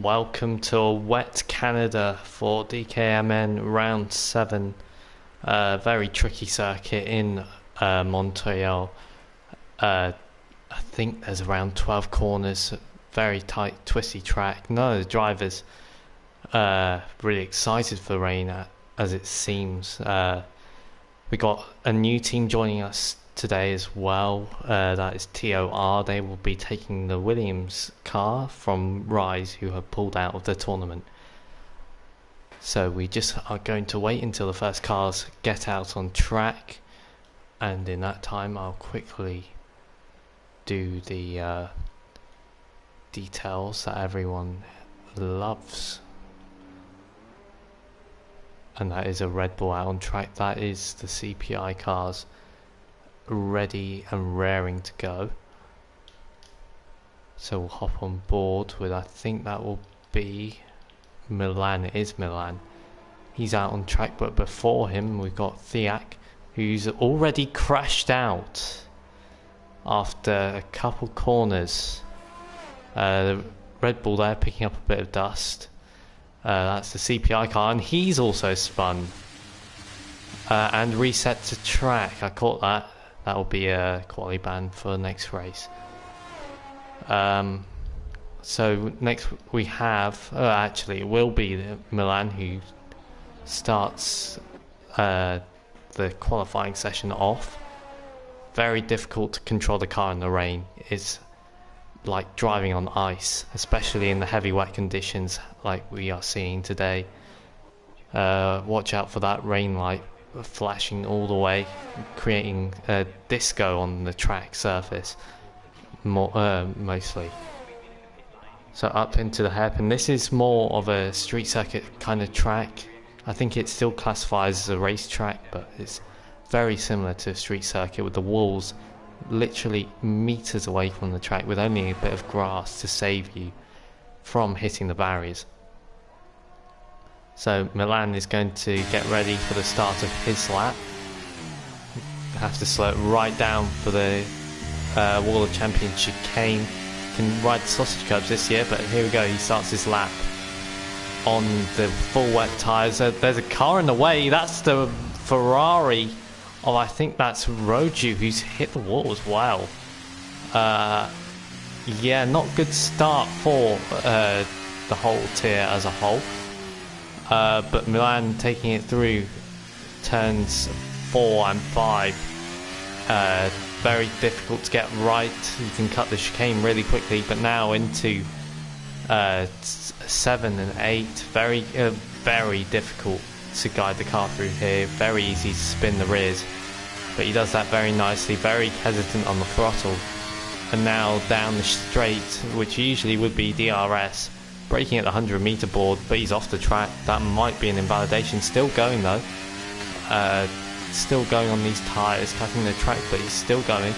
Welcome to a wet Canada for DKMN round 7. Very tricky circuit in Montreal. I think there's around 12 corners, very tight, twisty track. None of the drivers really excited for the rain as it seems. We got a new team joining us today as well. That is TOR. They will be taking the Williams car from Rise, who have pulled out of the tournament. So we just are going to wait until the first cars get out on track, and in that time I'll quickly do the details that everyone loves. And that is a Red Bull out on track. That is the CPI cars ready and raring to go. So we'll hop on board with, I think that will be Milan. It is Milan. He's out on track, but before him we've got Thiak, who's already crashed out after a couple corners. The Red Bull there picking up a bit of dust. That's the CPI car, and he's also spun and reset to track. I caught that. That will be a quality ban for the next race. So next we have, actually it will be Milan who starts the qualifying session off. Very difficult to control the car in the rain. It's like driving on ice, especially in the heavy wet conditions like we are seeing today. Watch out for that rain light flashing all the way, creating a disco on the track surface mostly. So up into the hairpin. This is more of a street circuit kind of track. I think it still classifies as a race track, but it's very similar to a street circuit with the walls literally meters away from the track with only a bit of grass to save you from hitting the barriers. So Milan is going to get ready for the start of his lap. Have to slow it right down for the Wall of Champions chicane. Can ride the sausage curbs this year, but here we go. He starts his lap on the full wet tyres. There's a car in the way. That's the Ferrari. Oh, I think that's Roju who's hit the wall as well. Yeah, not good start for the whole tier as a whole. But Milan taking it through turns 4 and 5. Very difficult to get right. You can cut the chicane really quickly, but now into 7 and 8. Very difficult to guide the car through here. Very easy to spin the rears, but he does that very nicely. Very hesitant on the throttle, and now down the straight, which usually would be DRS, braking at the 100-meter board, but he's off the track. That might be an invalidation. Still going though. Still going on these tyres, cutting the track, but he's still going.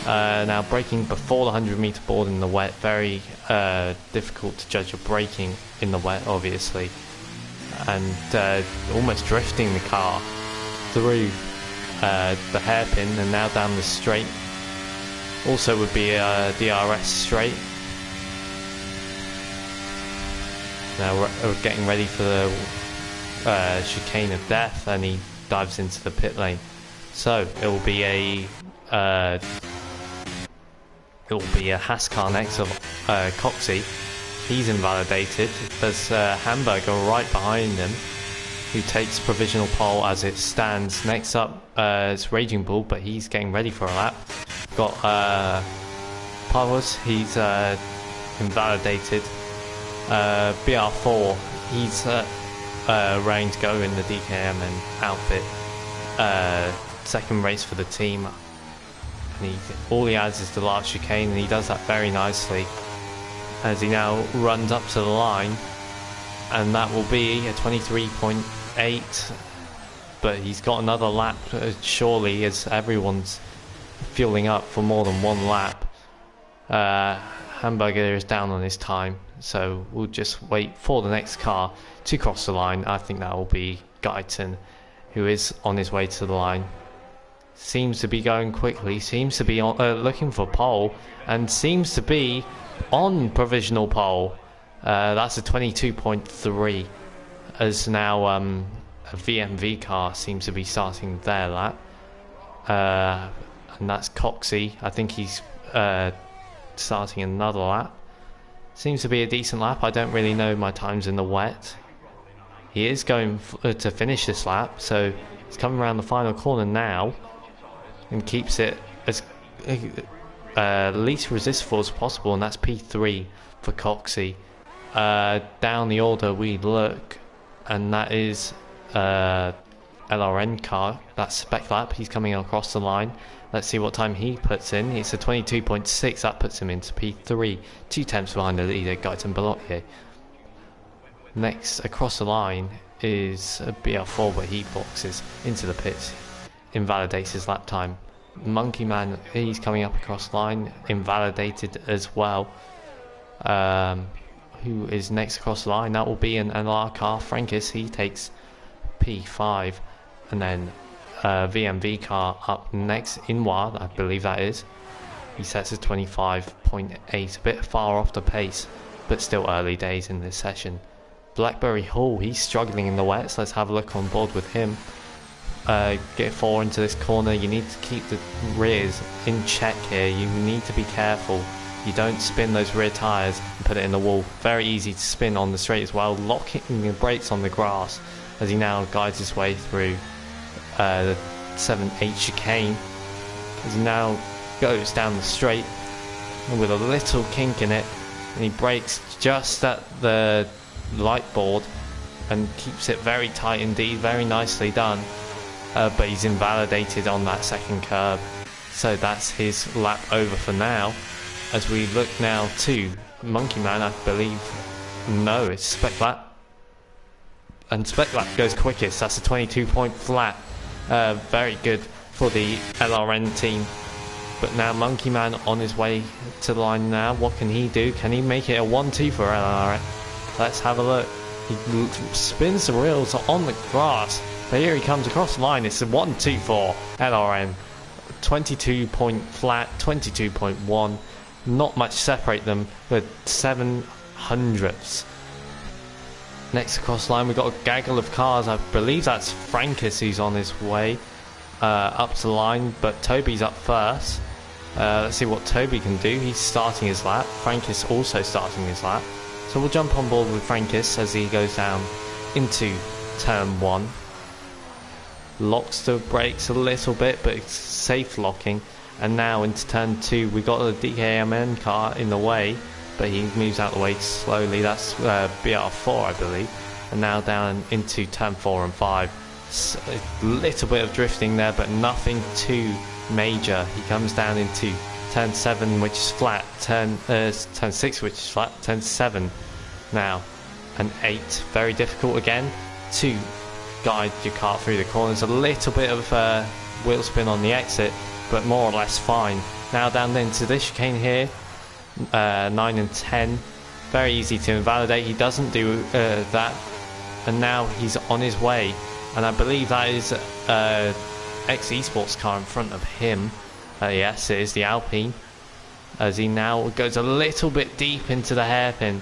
Now braking before the 100-meter board in the wet. Very difficult to judge your braking in the wet, obviously. And almost drifting the car through the hairpin, and now down the straight. Also would be a DRS straight. Now we're getting ready for the chicane of death, and he dives into the pit lane. So it will be a Haas car next of Coxey. He's invalidated. There's Hamburger right behind him, who takes provisional pole as it stands. Next up is Raging Bull, but he's getting ready for a lap. Got Pavos, he's invalidated. BR4, he's raring to go in the DKMN outfit. Second race for the team. And all he has is the last chicane, and he does that very nicely as he now runs up to the line, and that will be a 23.8. But he's got another lap surely, as everyone's fueling up for more than one lap. Hamburger is down on his time, so we'll just wait for the next car to cross the line. I think that will be Guyton, who is on his way to the line. Seems to be going quickly, seems to be looking for pole, and seems to be on provisional pole. That's a 22.3, as now a VMV car seems to be starting their lap. And that's Coxey. I think he's starting another lap. Seems to be a decent lap. I don't really know my times in the wet. He is going to finish this lap, so he's coming around the final corner now and keeps it as least resistful as possible, and that's P3 for Coxey. Down the order we look, and that is LRN car. That's Spec Lap. He's coming across the line. Let's see what time he puts in. It's a 22.6. That puts him into P3. 2 tenths behind the leader, Guyton Bolottier. Next across the line is a BR4, but he boxes into the pits, invalidates his lap time. Monkey Man, he's coming up across the line, invalidated as well. Who is next across the line? That will be an NLR car. Frankis, he takes P5, and then VMV car up next. Inward, I believe that is. He sets a 25.8, a bit far off the pace, but still early days in this session. Blackberry Hall, he's struggling in the wets. Let's have a look on board with him. Get 4 into this corner. You need to keep the rears in check here. You need to be careful. You don't spin those rear tyres and put it in the wall. Very easy to spin on the straight as well. Locking the brakes on the grass as he now guides his way through the 7-8 chicane. As he now goes down the straight and with a little kink in it, and he brakes just at the light board and keeps it very tight indeed. Very nicely done. But he's invalidated on that second curb, so that's his lap over for now. As we look now to Monkey Man, I believe, no, it's Spec Lap, and Spec Lap goes quickest. That's a 22-point flat. Very good for the LRN team. But now Monkey Man on his way to the line now. What can he do? Can he make it a 1-2 for LRN? Let's have a look. He spins the wheels on the grass. But here he comes across the line. It's a 1-2 for LRN. 22 point flat, 22.1. Not much separate them, but 7/100ths. Next across the line, we've got a gaggle of cars. I believe that's Frankis who's on his way up to the line, but Toby's up first. Let's see what Toby can do. He's starting his lap. Frankis also starting his lap. So we'll jump on board with Frankis as he goes down into turn 1. Locks the brakes a little bit, but it's safe locking. And now into turn 2, we got the DKMN car in the way, but he moves out the way slowly. That's BR4, I believe. And now down into turn 4 and 5. A little bit of drifting there, but nothing too major. He comes down into turn 7, which is flat, turn 6, which is flat, turn 7 now, and 8. Very difficult again to guide your car through the corners. A little bit of wheel spin on the exit, but more or less fine. Now down into this chicane here, 9 and 10. Very easy to invalidate. He doesn't do that, and now he's on his way. And I believe that is X Esports car in front of him. Yes, it is the Alpine. As he now goes a little bit deep into the hairpin.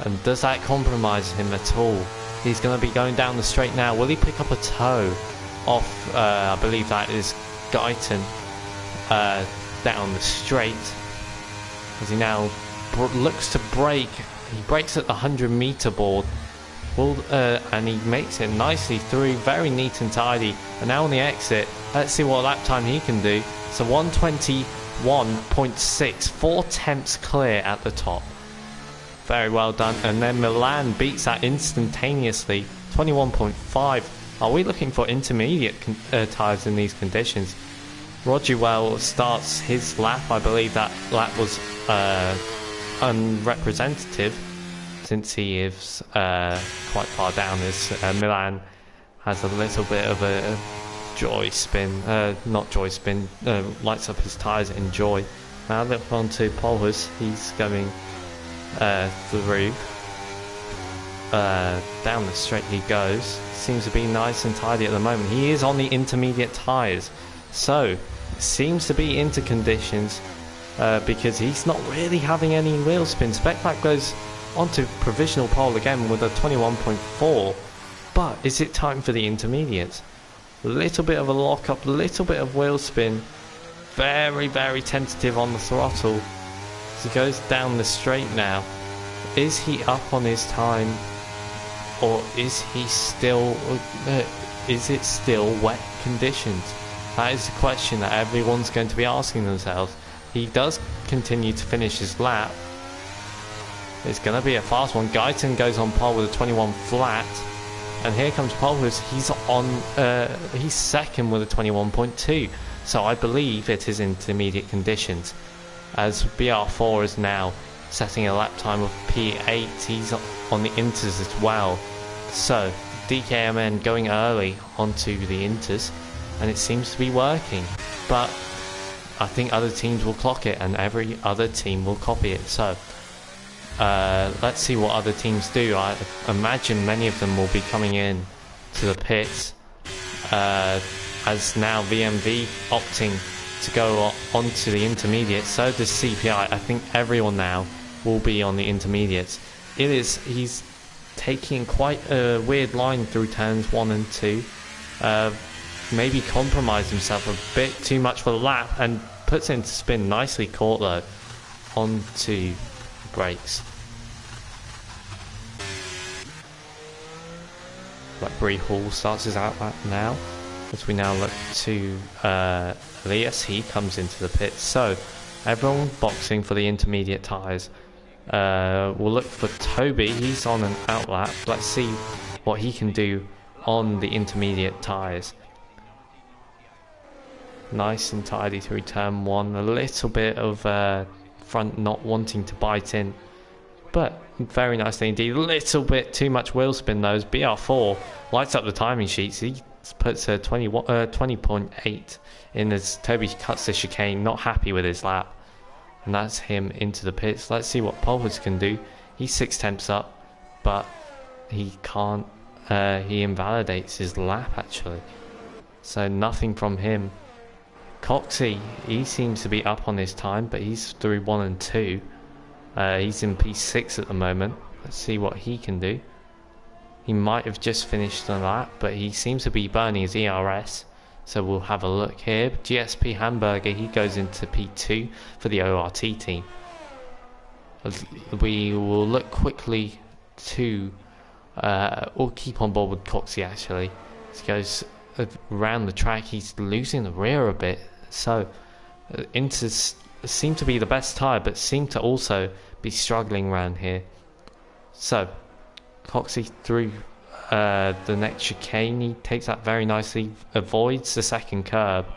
And does that compromise him at all? He's going to be going down the straight now. Will he pick up a toe off, I believe that is Guyton, down the straight? As he now looks to brake. He brakes at the 100-meter board. And he makes it nicely through. Very neat and tidy. And now on the exit, let's see what lap time he can do. So 121.6. 4 tenths clear at the top. Very well done. And then Milan beats that instantaneously. 21.5. Are we looking for intermediate tyres in these conditions? Roger starts his lap. I believe that lap was unrepresentative, since he is quite far down, as Milan has a little bit of a joy spin, not joy spin, lights up his tyres in joy. Now look on to Polhus. He's going through, down the straight he goes. Seems to be nice and tidy at the moment. He is on the intermediate tyres, so seems to be into conditions, because he's not really having any wheel spin. Spec Lap goes onto provisional pole again with a 21.4. But is it time for the intermediates? A little bit of a lock up, little bit of wheel spin. Very, very tentative on the throttle. As he goes down the straight now. Is he up on his time? Or is he still... is it still wet conditions? That is the question that everyone's going to be asking themselves. He does continue to finish his lap. It's going to be a fast one. Guyton goes on pole with a 21 flat. And here comes Polhus. He's second with a 21.2. So I believe it is intermediate conditions. As BR4 is now setting a lap time of P8. He's on the inters as well. So DKMN going early onto the inters. And it seems to be working. But I think other teams will clock it. And every other team will copy it. So let's see what other teams do. I imagine many of them will be coming in to the pits as now VMV opting to go onto the intermediates. So does CPI. I think everyone now will be on the intermediates. He's taking quite a weird line through turns 1 and 2. Maybe compromised himself a bit too much for the lap and puts it into spin. Nicely caught though onto brakes. Blackberry Hall starts his outlap now, as we now look to Elias. He comes into the pits. So everyone boxing for the intermediate tyres. We'll look for Toby. He's on an outlap. Let's see what he can do on the intermediate tyres. Nice and tidy through turn 1. A little bit of front not wanting to bite in, but very nicely indeed. A little bit too much wheel spin though. BR4 lights up the timing sheets. He puts a 20.8 in as Toby cuts the chicane. Not happy with his lap, and that's him into the pits. Let's see what Polhus can do. He's 6 tenths up, but he can't. He invalidates his lap actually, so nothing from him. Coxey, he seems to be up on his time, but he's through 1 and 2. He's in P6 at the moment. Let's see what he can do. He might have just finished the lap, but he seems to be burning his ERS. So we'll have a look here. GSP Hamburger, he goes into P2 for the ORT team. We will look quickly to... we'll keep on board with Coxey actually. He goes around the track. He's losing the rear a bit. So Inters seem to be the best tyre, but seem to also be struggling around here. So Coxey through the next chicane. He takes that very nicely, avoids the second curb,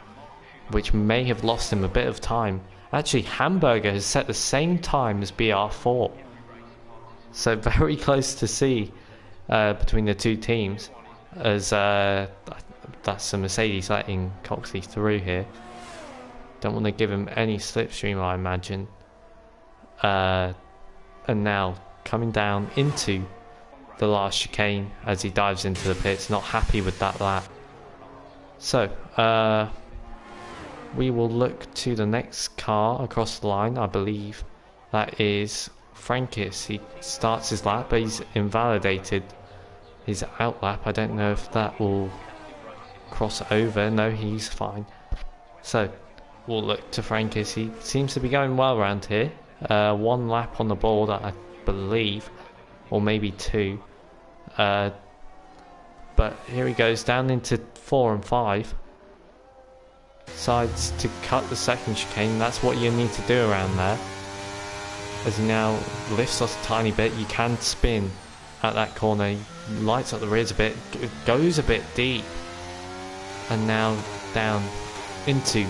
which may have lost him a bit of time. Actually, Hamburger has set the same time as BR4, so very close to see between the two teams, as that's a Mercedes letting Coxey through here. Don't want to give him any slipstream, I imagine. And now coming down into the last chicane as he dives into the pits, not happy with that lap. So we will look to the next car across the line. I believe that is Frankis. He starts his lap, but he's invalidated his outlap. I don't know if that will cross over. No, he's fine. So we'll look to Frankis. He seems to be going well around here. 1 lap on the board, I believe, or maybe 2. But here he goes down into 4 and 5. Decides to cut the second chicane. That's what you need to do around there. As he now lifts us a tiny bit, you can spin at that corner. He lights up the rears a bit, goes a bit deep, and now down into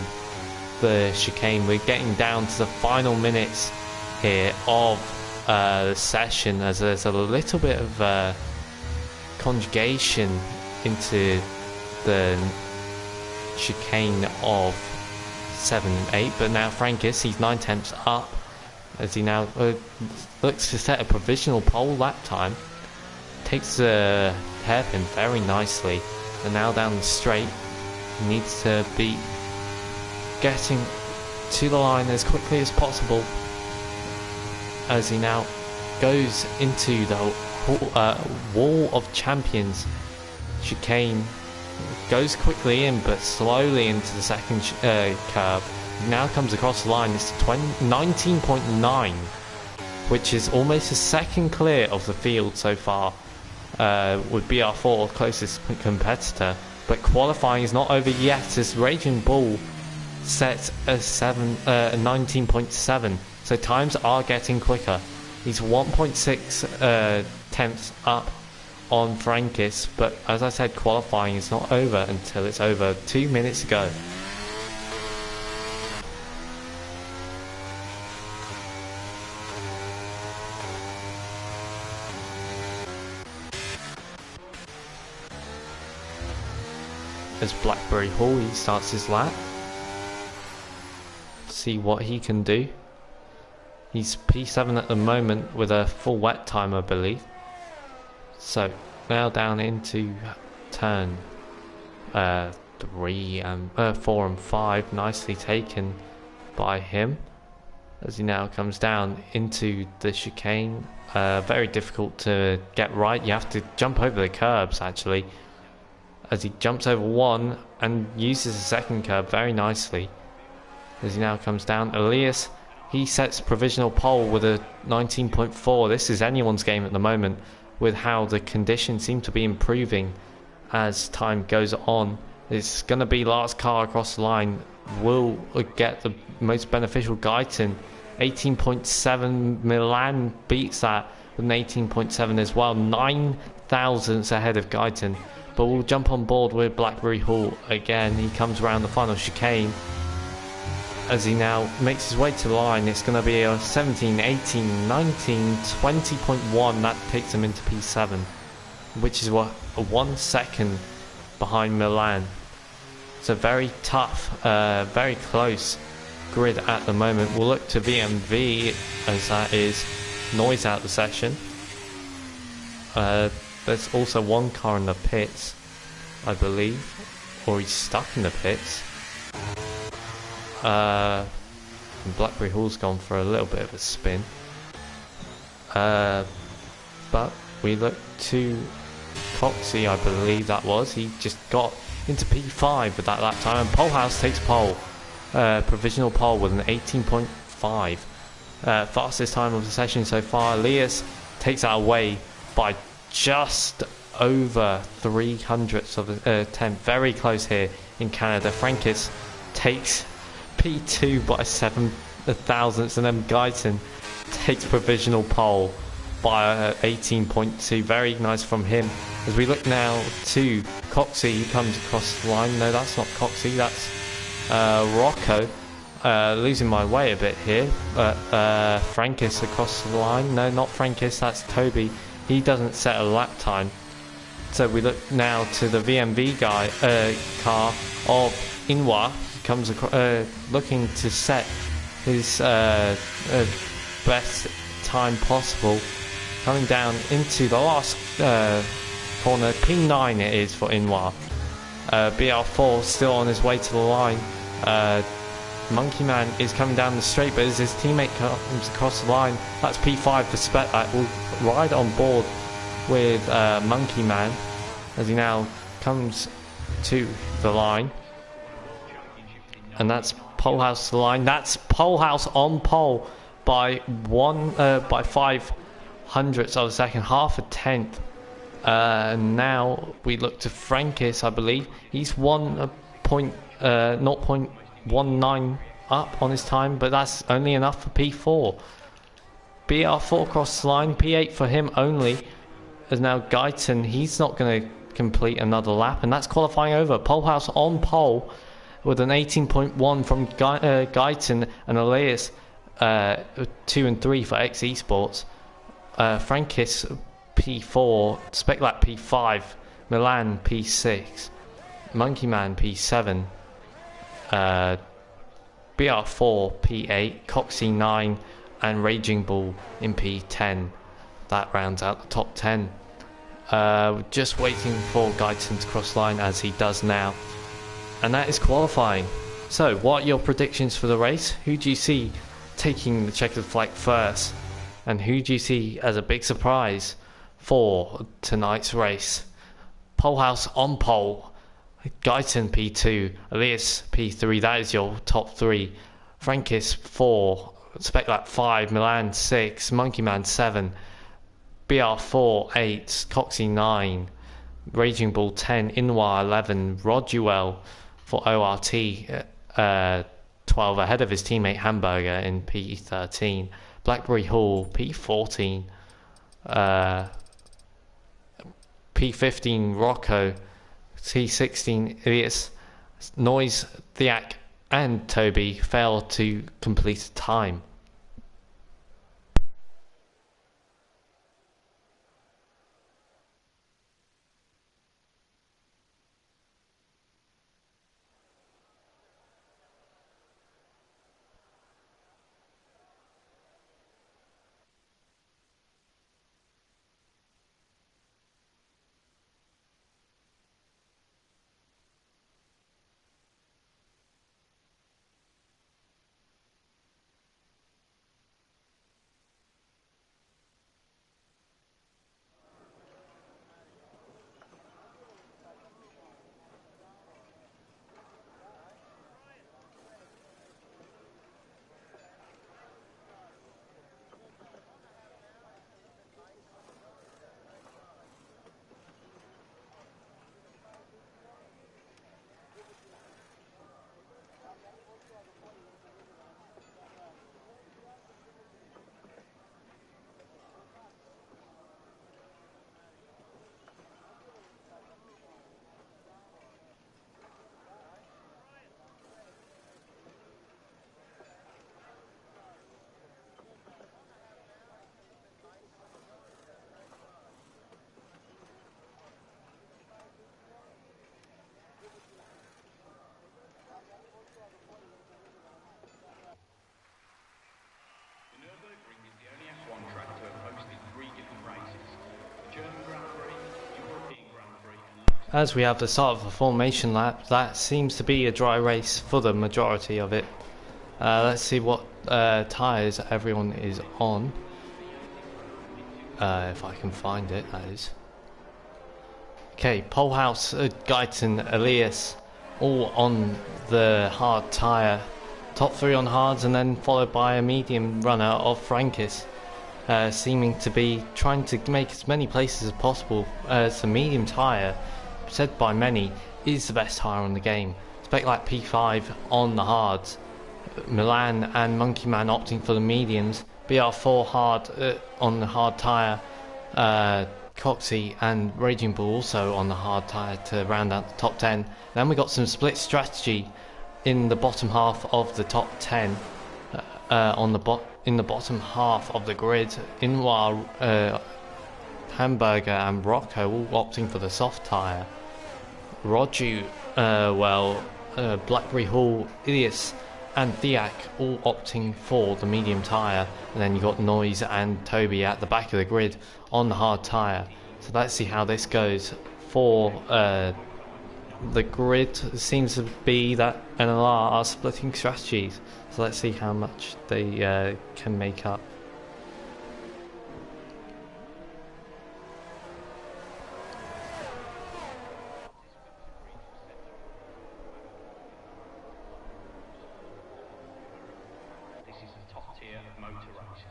the chicane. We're getting down to the final minutes here of the session, as there's a little bit of conjugation into the chicane of 7 and 8, but now Frankis, he's 9 tenths up as he now looks to set a provisional pole lap time. Takes the hairpin very nicely, and now down the straight he needs to be getting to the line as quickly as possible, as he now goes into the Wall of Champions chicane. Goes quickly in, but slowly into the second curve. Now comes across the line. It's 19.9, which is almost a second clear of the field so far. Would be our fourth closest competitor. But qualifying is not over yet, as Raging Bull set a 19.7. So times are getting quicker. He's 1.6 tenths up on Frankis, but as I said, qualifying is not over until it's over. 2 minutes ago. As Blackberry Hall, he starts his lap. See what he can do. He's P7 at the moment with a full wet time, I believe. So now down into turn 4 and 5, nicely taken by him as he now comes down into the chicane. Very difficult to get right. You have to jump over the curbs actually, as he jumps over one and uses the second curb very nicely. As he now comes down, Elias, he sets provisional pole with a 19.4. This is anyone's game at the moment, with how the conditions seem to be improving as time goes on. It's going to be last car across the line will get the most beneficial. Guyton 18.7, Milan beats that with an 18.7 as well, 9 thousandths ahead of Guyton. But we'll jump on board with Blackberry Hall again. He comes around the final chicane as he now makes his way to the line. It's going to be a 17, 18, 19, 20.1. That takes him into P7, which is what, 1 second behind Milan. It's a very tough, very close grid at the moment. We'll look to VMV as that is noise out the session. There's also one car in the pits, I believe, or he's stuck in the pits. Blackberry Hall's gone for a little bit of a spin. But we look to Coxey, I believe that was. He just got into P5 with that lap time, and Polehouse takes pole. Provisional pole with an 18.5. Fastest time of the session so far. Elias takes that away by just over 300ths of a tenth. Very close here in Canada. Frankis takes P2 by 7 thousandths, and then Guyton takes provisional pole by 18.2. Very nice from him. As we look now to Coxey, he comes across the line. No, that's not Coxey, that's Rocco. Losing my way a bit here, but Frankis across the line. No, not Frankis, that's Toby. He doesn't set a lap time. So we look now to the VMV guy car of Inwa. He comes across, looking to set his best time possible. Coming down into the last corner, P9 it is for Inwa. BR4 still on his way to the line. Monkey Man is coming down the straight, but as his teammate comes across the line, that's P5 for Spetback. Will ride on board with Monkey Man as he now comes to the line, and that's Polehouse to the line. That's Polehouse on pole by 5 hundredths of a second, half a tenth. Now we look to Frankis, I believe. He's 0.19 up on his time, but that's only enough for P4. BR4 across the line, P8 for him only. As now Guyton, he's not going to complete another lap, and that's qualifying over. Polehouse on pole with an 18.1 from Guyton, and Elias 2 and 3 for X Esports. Frankis P4, Speclat P5, Milan P6, Monkey Man P7, BR4 P8, Coxey 9, and Raging Bull in P10. That rounds out the top 10. Just waiting for Guyton to cross line, as he does now. And that is qualifying. So, what are your predictions for the race? Who do you see taking the checkered flag first? And who do you see as a big surprise for tonight's race? Polehouse on pole, Guyton P2, Elias P3, that is your top three. Frankis 4, Speclat 5, Milan 6, Monkey Man 7, BR4 8, Coxie 9, Raging Bull 10, Inwa 11, Roduel for ORT 12 ahead of his teammate Hamburger in P13, Blackberry Hall P14, P15 Rocco, T16 Ilias, Noise, Thiak and Toby failed to complete time. As we have the start of a formation lap, that seems to be a dry race for the majority of it. Let's see what tyres everyone is on. If I can find it, that is. Okay, Polehouse, Guyton, Elias, all on the hard tyre. Top three on hards, and then followed by a medium runner of Frankis. Seeming to be trying to make as many places as possible. It's a medium tyre, said by many, is the best tyre on the game. Speclat P5 on the hards. Milan and Monkey Man opting for the mediums. BR4 hard on the hard tyre. Coxie and Raging Bull also on the hard tyre to round out the top 10. Then we got some split strategy in the bottom half of the top 10. In the bottom half of the grid, Inwa, Hamburger and Rocco all opting for the soft tyre. Rodu, Blackberry Hall, Ilias and Thiak all opting for the medium tyre. And then you got Noise and Toby at the back of the grid on the hard tyre. So let's see how this goes for the grid. It seems to be that NLR are splitting strategies. So let's see how much they can make up. This is the top tier motor race.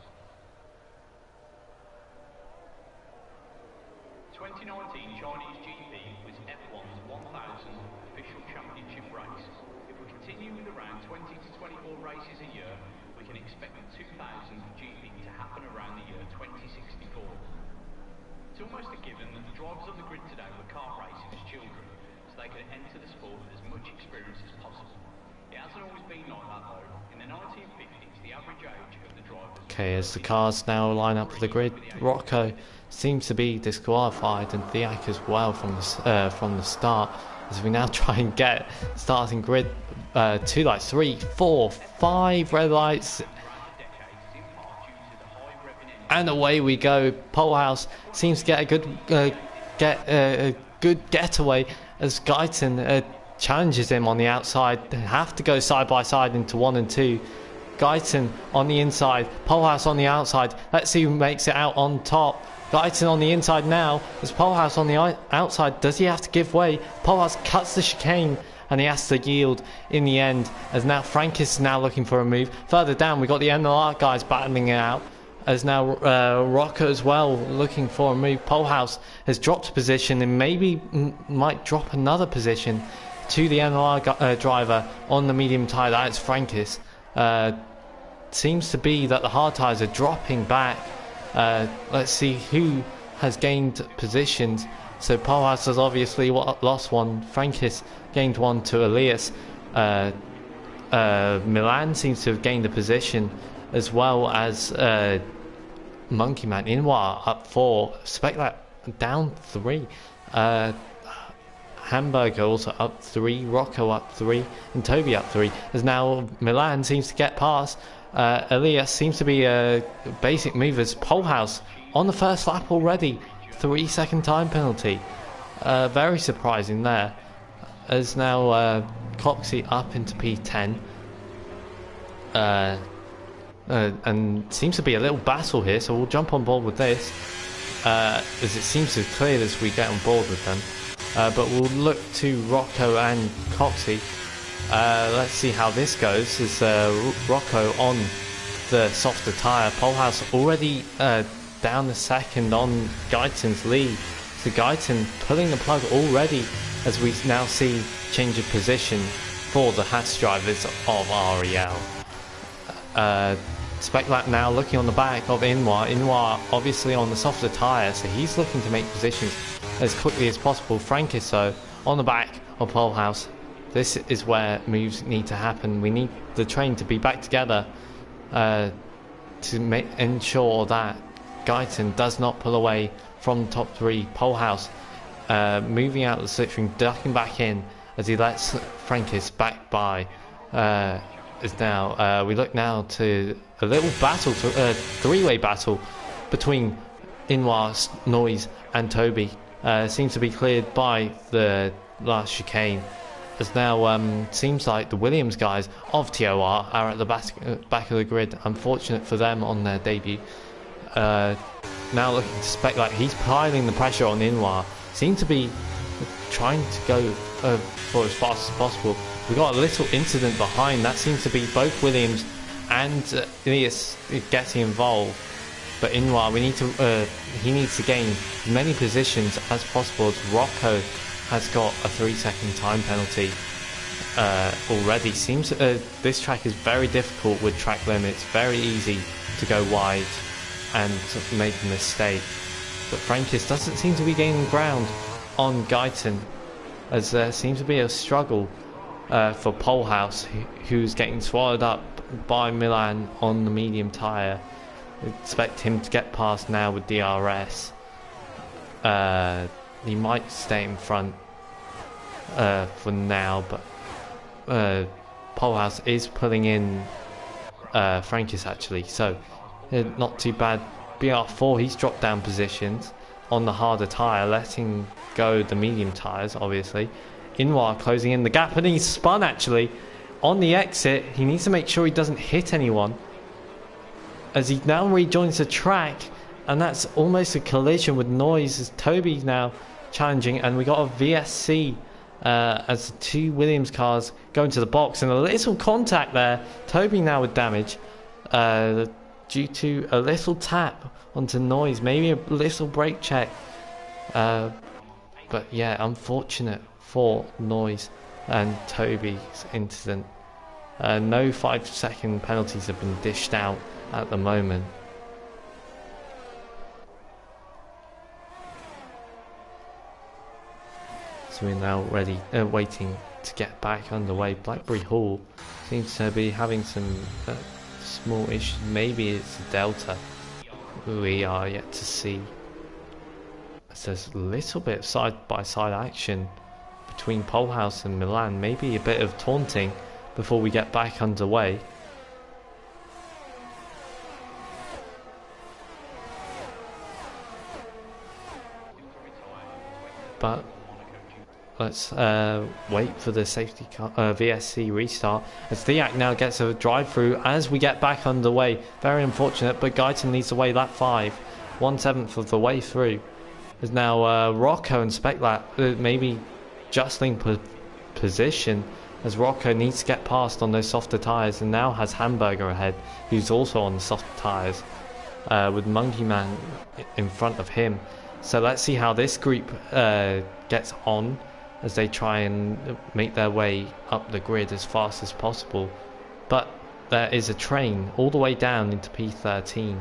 2019 Chinese GP was F1's 1000th official championship race. If we continue with around 20 to 24 races a year, we can expect the 2000th GP to happen around the year 2064. It's almost a given that the drivers on the grid today were kart racing as children, so they could enter the sport with as much experience as possible. It hasn't always been like that though. In the 1950s, the average age of the drivers... Okay, as the cars now line up for the grid, Rocco seems to be disqualified, and Thiak as well from the start. As we now try and get starting grid, 2 lights, 3, 4, 5 red lights, and away we go. Polehouse seems to get a good getaway as Guyton challenges him on the outside. They have to go side by side into 1 and 2. Guyton on the inside, Polehouse on the outside. Let's see who makes it out on top. Guyton on the inside now. There's Polehouse on the outside. Does he have to give way? Polehouse cuts the chicane and he has to yield in the end, as now Frankis is now looking for a move. Further down, we've got the NLR guys battling it out, as now Rocco as well looking for a move. Polehouse has dropped a position and maybe might drop another position to the NLR driver on the medium tyre. That is Frankis. Seems to be that the hard tyres are dropping back. Let's see who has gained positions. So Polehouse has obviously lost one. Frankis gained one to Elias. Milan seems to have gained a position, as well as Monkey Man. Inwar up 4. Speclat down 3. Hamburger also up 3. Rocco up 3. And Toby up 3. As now Milan seems to get past. Elias seems to be a basic movers. Polehouse on the first lap already. 3-second time penalty. Very surprising there. As now Coxey up into P10. And seems to be a little battle here, so we'll jump on board with this, as it seems to clear as we get on board with them. But we'll look to Rocco and Coxey. Let's see how this goes. As Rocco on the softer tyre. Polehouse already down the second on Guyton's lead. So Guyton pulling the plug already, as we now see change of position for the Hats drivers of REL. Speclat now looking on the back of Inwar. Inwar obviously on the softer tyre, so he's looking to make positions as quickly as possible. Frank is so on the back of Polehouse. This is where moves need to happen. We need the train to be back together to ensure that Guyton does not pull away from the top 3. Polehouse moving out the slipstream, ducking back in as he lets Frankis back by. Is now we look now to a little battle, to three-way battle between Inwar, Noise and Toby. Seems to be cleared by the last chicane, as now seems like the Williams guys of TOR are at the back of the grid. Unfortunate for them on their debut. Now looking to spec like he's piling the pressure on Inwar. Seem to be trying to go for as fast as possible. We got a little incident behind. That seems to be both Williams and Elias getting involved. But Inwar, he needs to gain as many positions as possible, as Rocco has got a 3-second time penalty already. Seems this track is very difficult with track limits. Very easy to go wide and make a mistake. But Frankis doesn't seem to be gaining ground on Guyton, as there seems to be a struggle for Polehouse, who's getting swallowed up by Milan on the medium tyre. Expect him to get past now with DRS. He might stay in front for now, but Polehouse is pulling in Frankis actually, so not too bad. BR4, he's dropped down positions on the harder tyre, letting go the medium tyres obviously. Inwar closing in the gap, and he's spun actually on the exit. He needs to make sure he doesn't hit anyone, as he now rejoins the track, and that's almost a collision with Noise, as Toby's now challenging, and we got a VSC as the 2 Williams cars go into the box, and a little contact there. Toby now with damage due to a little tap onto Noise, maybe a little brake check, but yeah, unfortunate for Noise and Toby's incident. No 5-second penalties have been dished out at the moment. So we're now ready, waiting to get back underway. Blackberry Hall seems to be having some small issues. Maybe it's a Delta. We are yet to see. So there's a little bit of side-by-side action between Polehouse and Milan. Maybe a bit of taunting before we get back underway. But Let's wait for the safety car, VSC restart. As Theak now gets a drive through as we get back underway. Very unfortunate, but Guyton leads the way lap 5. 1/7 of the way through. There's now Rocco and Speclat maybe jostling position, as Rocco needs to get past on those softer tyres and now has Hamburger ahead, who's also on the soft tyres, with Monkey Man in front of him. So let's see how this group gets on as they try and make their way up the grid as fast as possible. But there is a train all the way down into P13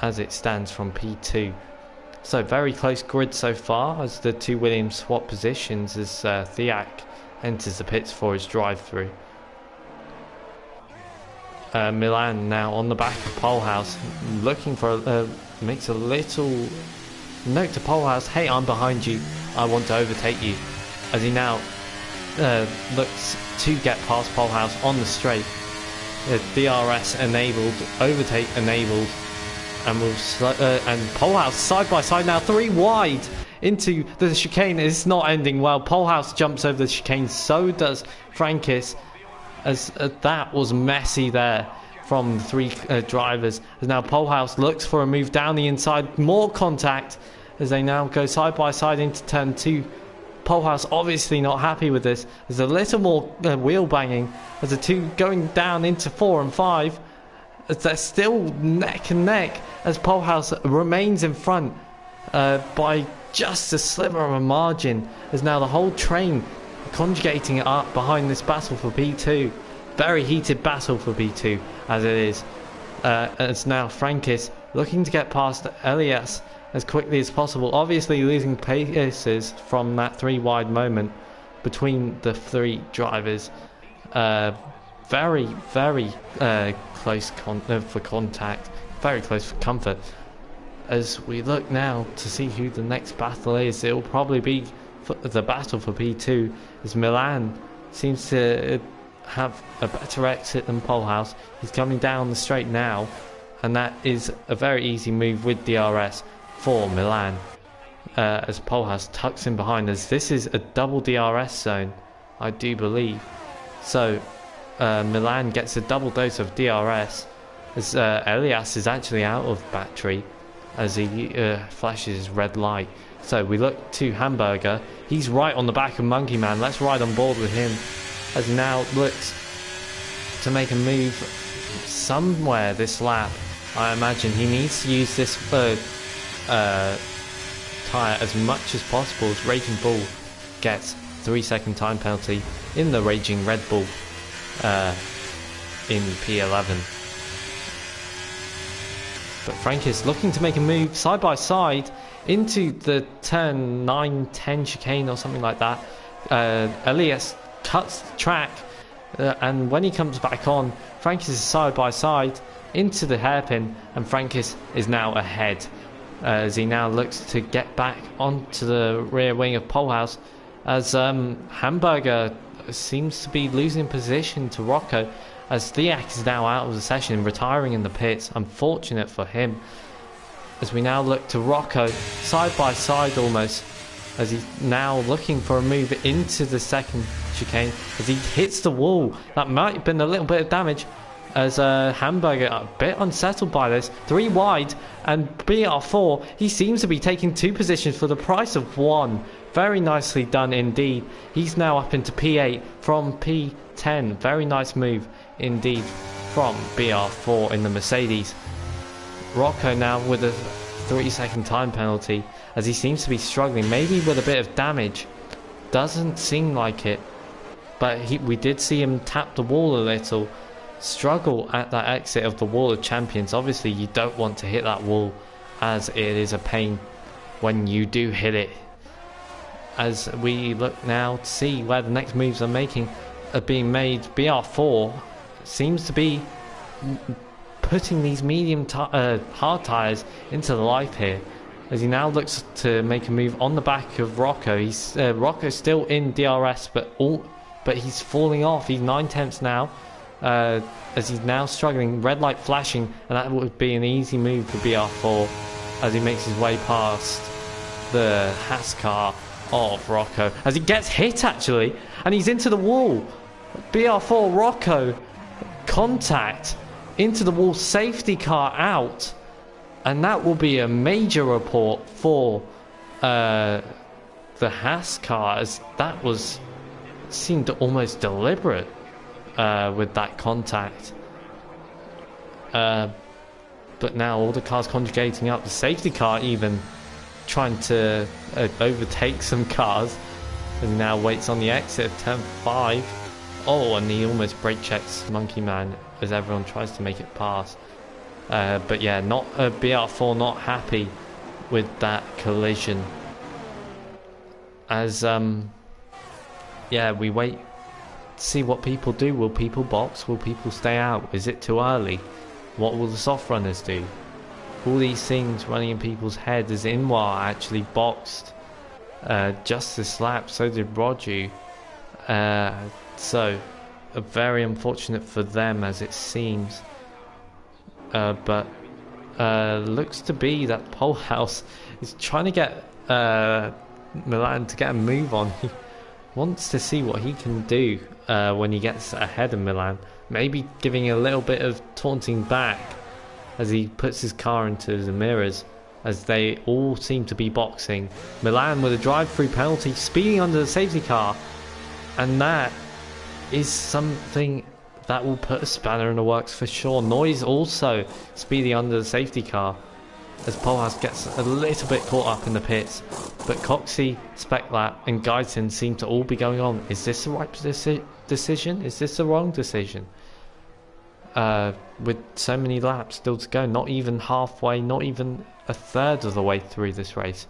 as it stands from P2. So very close grid so far as the two Williams swap positions as Theak enters the pits for his drive-through. Milan now on the back of Polehouse, looking for makes a little note to Polehouse, hey, I'm behind you, I want to overtake you, as he now looks to get past Polehouse on the straight. DRS enabled, overtake enabled, and Polehouse side by side now, 3 wide into the chicane. It's not ending well. Polehouse jumps over the chicane, so does Frankis, as that was messy there from the 3 drivers. As now Polehouse looks for a move down the inside, more contact as they now go side by side into turn 2. Polehouse obviously not happy with this. There's a little more wheel banging as the 2 going down into 4 and 5. As they're still neck and neck as Polehouse remains in front by just a sliver of a margin, as now the whole train conjugating it up behind this battle for P2. Very heated battle for P2 as it is. As now Frankis looking to get past Elias as quickly as possible, obviously losing paces from that 3 wide moment between the 3 drivers. Very close for contact, very close for comfort. As we look now to see who the next battle is, it will probably be the battle for P2, as Milan seems to have a better exit than Polehouse. He's coming down the straight now, and that is a very easy move with DRS for Milan, as Polehouse tucks in behind us. This is a double DRS zone, I do believe, so Milan gets a double dose of DRS as Elias is actually out of battery as he flashes his red light. So we look to Hamburger, he's right on the back of Monkey Man. Let's ride on board with him, as now looks to make a move somewhere this lap. I imagine he needs to use this tyre as much as possible, as Raging Bull gets 3-second time penalty in the Raging Red Bull in P11. But Frank is looking to make a move side by side into the turn 9-10 chicane or something like that. Elias cuts the track, and when he comes back on, Frankis is side by side into the hairpin, and Frankis is now ahead as he now looks to get back onto the rear wing of Polehouse, as Hamburger seems to be losing position to Rocco, as Theak is now out of the session, retiring in the pits. Unfortunate for him, as we now look to Rocco side by side almost, as he's now looking for a move into the second chicane, as he hits the wall. That might have been a little bit of damage, as Hamburger a bit unsettled by this. 3 wide, and BR4, he seems to be taking 2 positions for the price of 1. Very nicely done indeed. He's now up into P8 from P10. Very nice move indeed from BR4 in the Mercedes. Rocco now with a 3-second time penalty, as he seems to be struggling, maybe with a bit of damage. Doesn't seem like it, but we did see him tap the wall a little, struggle at that exit of the Wall of Champions. Obviously you don't want to hit that wall, as it is a pain when you do hit it. As we look now to see where the next moves are being made, BR4 seems to be putting these medium hard tyres into the life here, as he now looks to make a move on the back of Rocco. He's Rocco's still in DRS, but he's falling off. He's 9/10 now, as he's now struggling. Red light flashing, and that would be an easy move for BR4 as he makes his way past the Haas car of Rocco as he gets hit actually, and he's into the wall. BR4 Rocco contact into the wall, safety car out, and that will be a major report for the Haas car, as that seemed almost deliberate with that contact. But now all the cars conjugating up, the safety car even trying to overtake some cars, and now waits on the exit of turn 5. Oh, and he almost brake checks Monkey Man as everyone tries to make it past. But yeah, not BR4 not happy with that collision. As yeah, we wait to see what people do. Will people box? Will people stay out? Is it too early? What will the soft runners do? All these things running in people's heads, as Inwar actually boxed just this lap, so did Prodigy. So very unfortunate for them, as it seems. But looks to be that Polehouse is trying to get Milan to get a move on. He wants to see what he can do when he gets ahead of Milan. Maybe giving a little bit of taunting back as he puts his car into the mirrors, as they all seem to be boxing. Milan with a drive-through penalty, speeding under the safety car, and that is something that will put a spanner in the works for sure. Noise also speeding under the safety car, as Polhas gets a little bit caught up in the pits. But Coxey, Speclap and Guyton seem to all be going on. Is this the right decision? Is this the wrong decision? With so many laps still to go, not even halfway, not even a third of the way through this race.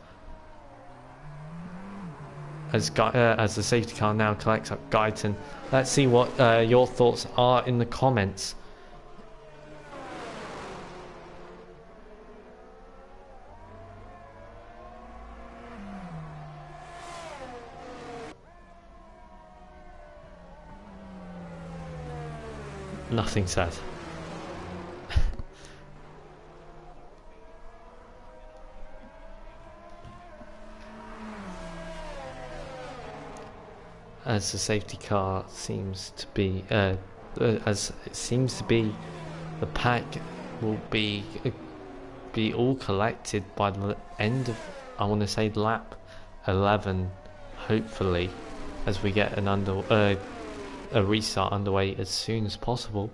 As the safety car now collects up Guyton. Let's see what your thoughts are in the comments. Nothing said. As the safety car seems to be, as it seems to be, the pack will be all collected by the end of, I want to say, lap 11, hopefully, as we get a restart underway as soon as possible.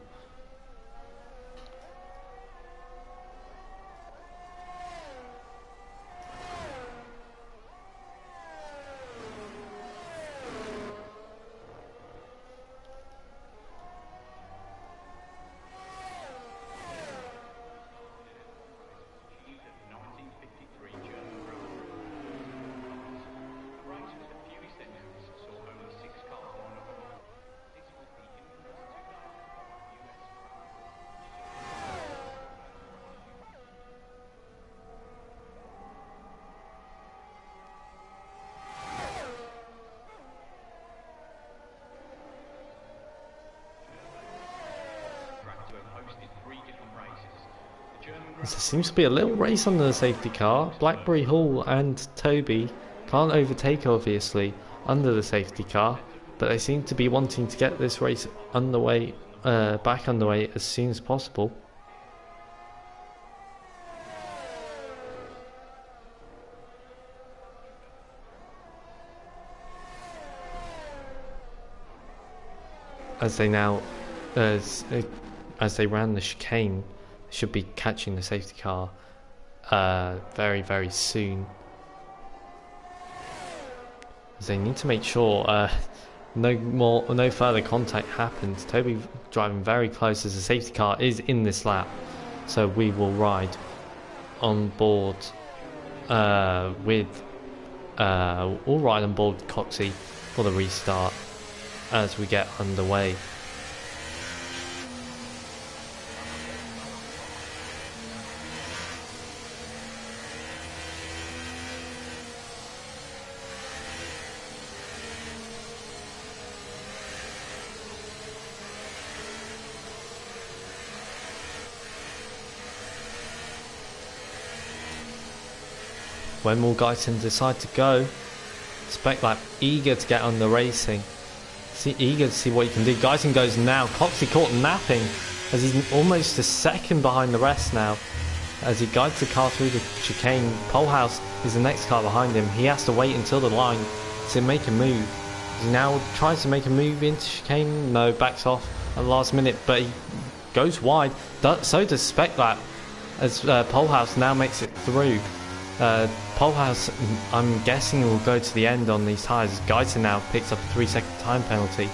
There seems to be a little race under the safety car. Blackberry Hall and Toby can't overtake, obviously, under the safety car, but they seem to be wanting to get this race underway, back underway as soon as possible. As they now, as they ran the chicane, should be catching the safety car very, very soon. As they need to make sure no further contact happens. Toby driving very close as the safety car is in this lap, so we will ride on board with all ride on board Coxey for the restart as we get underway. When will Guyton decide to go? Speclap eager to get on the racing. Eager to see what he can do. Guyton goes now. Coxey caught napping as he's almost a second behind the rest now. As he guides the car through the chicane, Polehouse is the next car behind him. He has to wait until the line to make a move. He now tries to make a move into chicane. No, backs off at the last minute, but he goes wide. So does Speclap as Polehouse now makes it through. Polehouse, I'm guessing, will go to the end on these tyres. Guyton now picks up a 3-second time penalty.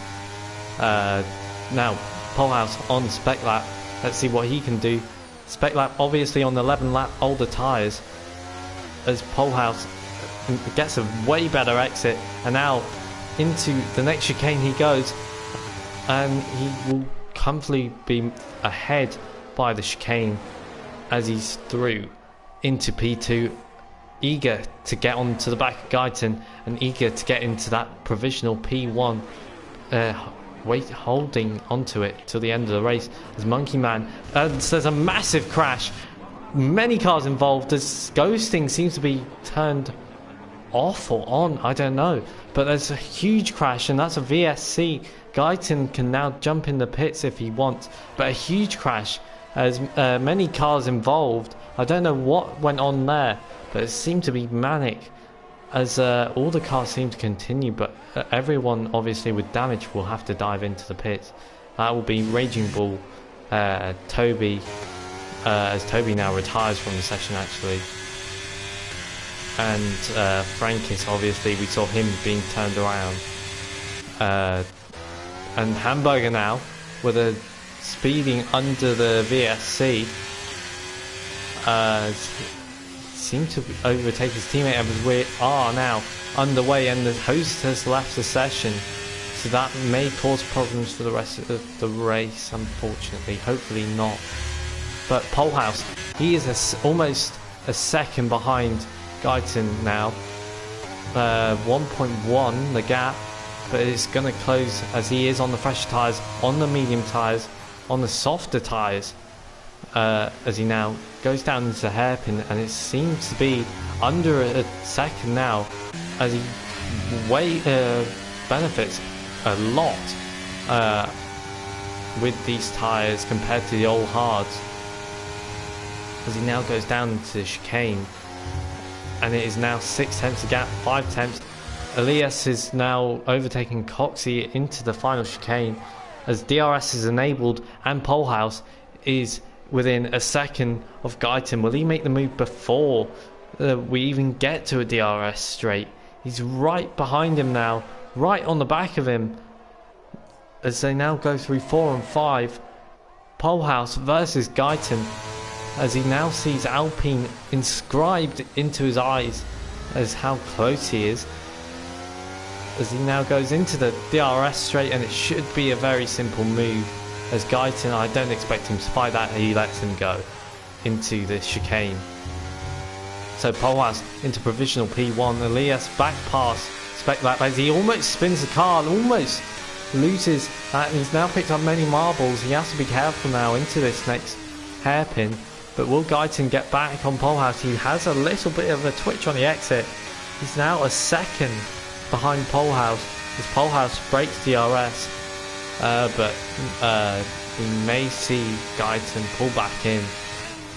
Now, Polehouse on Speclap. Let's see what he can do. Speclap obviously on the 11 lap older tyres as Polehouse gets a way better exit, and now into the next chicane he goes, and he will comfortably be ahead by the chicane as he's through into P2, eager to get onto the back of Guyton and eager to get into that provisional P1, holding onto it till the end of the race as Monkey Man. There's a massive crash, many cars involved as ghosting seems to be turned off or on, I don't know, but there's a huge crash and that's a VSC. Guyton can now jump in the pits if he wants, but a huge crash as many cars involved. I don't know what went on there, but it seemed to be manic as all the cars seem to continue, but everyone obviously with damage will have to dive into the pits. That will be Raging Bull, Toby, as Toby now retires from the session actually, and Frankis, obviously we saw him being turned around, and Hamburger now with a speeding under the VSC seemed to overtake his teammate, as we are now underway and the host has left the session, so that may cause problems for the rest of the race, unfortunately. Hopefully not, but Polehouse, he is almost a second behind Guyton now, 1.1 the gap, but it's going to close as he is on the fresher tyres, on the medium tyres, on the softer tyres, as he now goes down into hairpin, and it seems to be under a second now as he benefits a lot with these tyres compared to the old hards, as he now goes down into the chicane, and it is now 6 tenths a gap, 5 tenths. Elias is now overtaking Coxey into the final chicane as DRS is enabled, and Polehouse is within a second of Guyton. Will he make the move before we even get to a DRS straight? He's right behind him now, right on the back of him, as they now go through 4 and 5. Polehouse versus Guyton, as he now sees Alpine inscribed into his eyes as how close he is, as he now goes into the DRS straight, and it should be a very simple move as Guyton, I don't expect him to fight that, he lets him go into the chicane. So Polehouse into provisional P1, Elias back past Speclap as he almost spins the car and almost loses that. He's now picked up many marbles, he has to be careful now into this next hairpin, but will Guyton get back on Polehouse? He has a little bit of a twitch on the exit. He's now a second behind Polehouse as Polehouse breaks DRS, but we may see Guyton pull back in.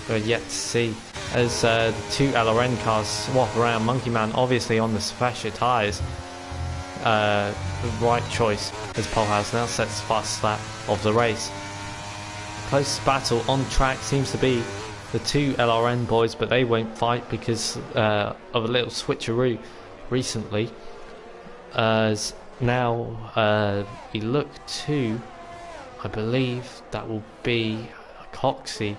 We're yet to see as the two LRN cars swap around. Monkey Man obviously on the fresher tyres, the right choice as Polehouse now sets the fastest lap of the race. Closest battle on track seems to be the two LRN boys, but they won't fight because of a little switcheroo recently. As now we look to, I believe that will be Coxey,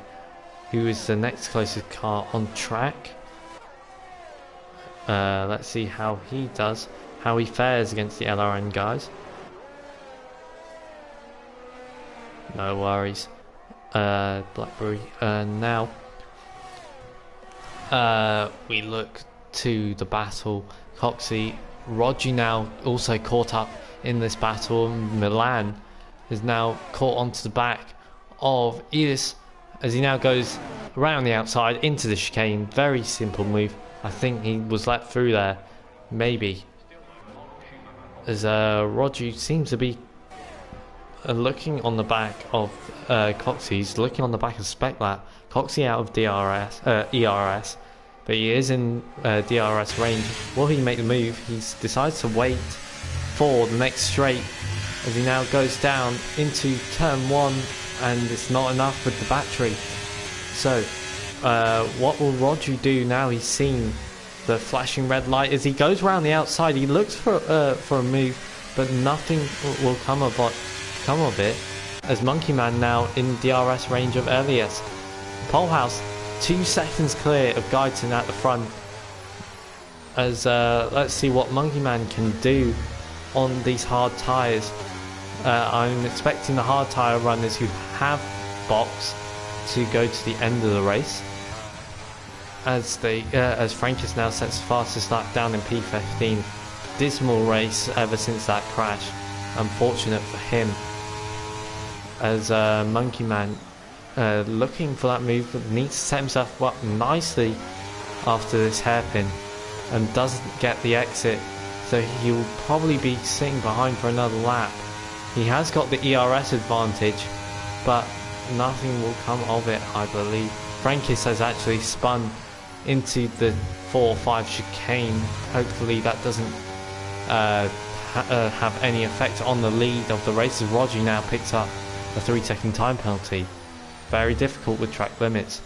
who is the next closest car on track. Let's see how he does, how he fares against the LRN guys. No worries. Blackberry. Now we look to the battle. Coxey, Prodigy now also caught up in this battle. Milan is now caught onto the back of Elis as he now goes around the outside into the chicane. Very simple move. I think he was let through there, maybe. as Roger seems to be looking on the back of Coxie. He's looking on the back of Speclat. Coxie out of ERS, but he is in DRS range. Will he make the move? He decides to wait for the next straight as he now goes down into turn 1, and it's not enough with the battery. So what will Roger do now? He's seen the flashing red light as he goes around the outside. He looks for a move, but nothing will come of it, as Monkey Man now in DRS range of Elias. Polehouse 2 seconds clear of Guyton at the front, as let's see what Monkey Man can do on these hard tyres. I'm expecting the hard tyre runners who have box to go to the end of the race, as Frankus now sets the fastest lap down in P15. Dismal race ever since that crash, unfortunate for him, as Monkey Man looking for that move, but needs to set himself up nicely after this hairpin and doesn't get the exit, so he'll probably be sitting behind for another lap. He has got the ERS advantage, but nothing will come of it, I believe. Frankus has actually spun into the 4-5 chicane. Hopefully that doesn't have any effect on the lead of the race, as Roger now picks up a 3-second time penalty. Very difficult with track limits,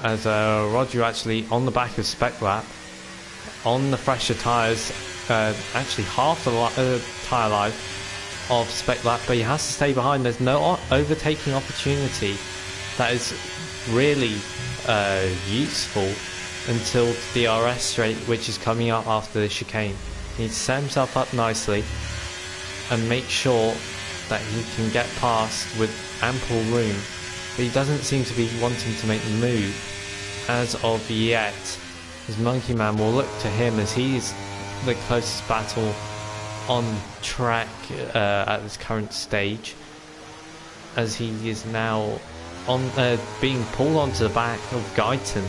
as Roger actually on the back of Spec Lap on the fresher tyres, actually half the tyre life of Spec Lap, but he has to stay behind. There's no overtaking opportunity that is really useful until the DRS straight, which is coming up after the chicane. He needs to set himself up nicely and make sure that he can get past with ample room, but he doesn't seem to be wanting to make the move as of yet, as Monkey Man will look to him as he's the closest battle on track at this current stage, as he is now on being pulled onto the back of Guyton.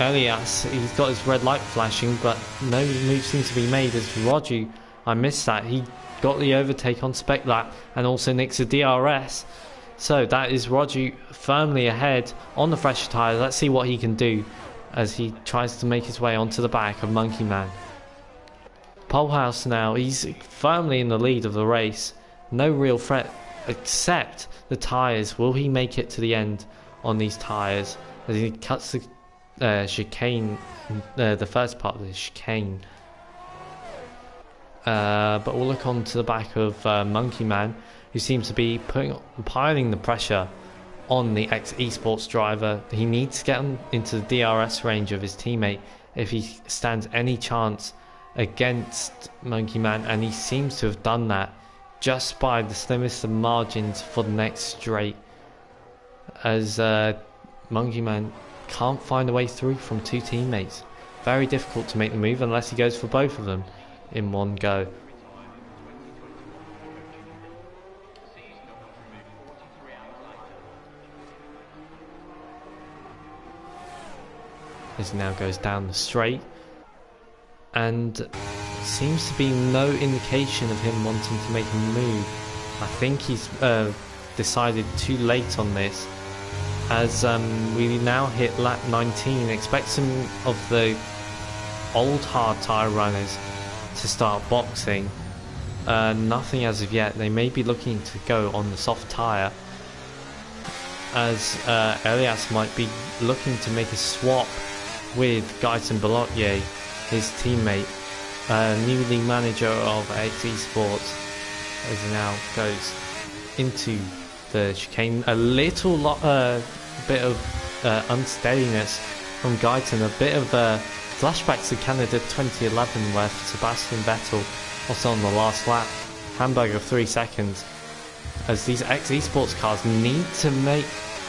Elias, he's got his red light flashing, but no move seems to be made, as Roger, I missed that, he got the overtake on Spec Lap and also nicks a DRS. So that is Roger firmly ahead on the fresher tyre. Let's see what he can do as he tries to make his way onto the back of Monkey Man. Polehouse now, he's firmly in the lead of the race. No real threat except the tyres. Will he make it to the end on these tyres as he cuts the chicane, the first part of the chicane? But we'll look on to the back of Monkey Man, who seems to be piling the pressure on the ex-esports driver. He needs to get into the DRS range of his teammate if he stands any chance against Monkey Man, and he seems to have done that just by the slimmest of margins for the next straight, as Monkey Man can't find a way through from 2 teammates. Very difficult to make the move unless he goes for both of them in one go. As he now goes down the straight, and seems to be no indication of him wanting to make a move. I think he's decided too late on this, as we now hit lap 19. Expect some of the old hard tyre runners to start boxing. Nothing as of yet. They may be looking to go on the soft tyre, as Elias might be looking to make a swap with Guyton Bolottier, his teammate, newly manager of X Esports, as he now goes into the chicane. A little bit of unsteadiness from Guyton, a bit of flashbacks to Canada 2011, where Sebastian Vettel, also on the last lap, Hamburg of 3 seconds, as these X Esports cars need to make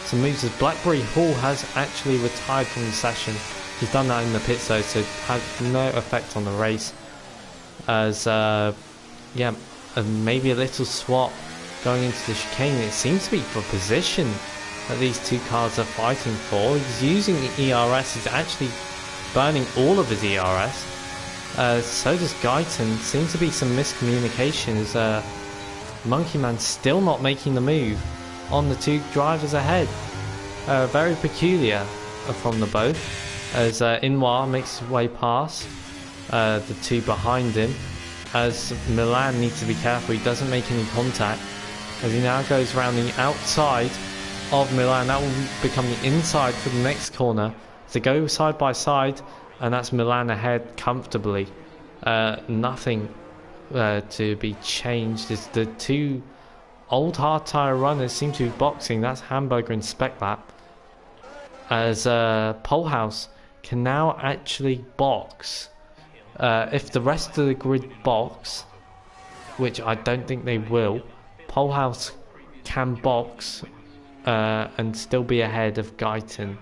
some moves, as Blackberry Hall has actually retired from the session. He's done that in the pits though, so it had no effect on the race, as maybe a little swap going into the chicane. It seems to be for position that these 2 cars are fighting for. He's using the ERS, he's actually burning all of his ERS, So does Guyton. Seems to be some miscommunication as Monkey Man still not making the move on the two drivers ahead. Very peculiar from the both, as Inwa makes his way past the two behind him, as Milan needs to be careful he doesn't make any contact, as he now goes around the outside of Milan. That will become the inside for the next corner. So go side by side, and that's Milan ahead comfortably. Nothing to be changed as the two old hard tyre runners seem to be boxing. That's Hamburger and Speclap, as Polehouse can now actually box. If the rest of the grid box, which I don't think they will, Polehouse can box and still be ahead of Guyton,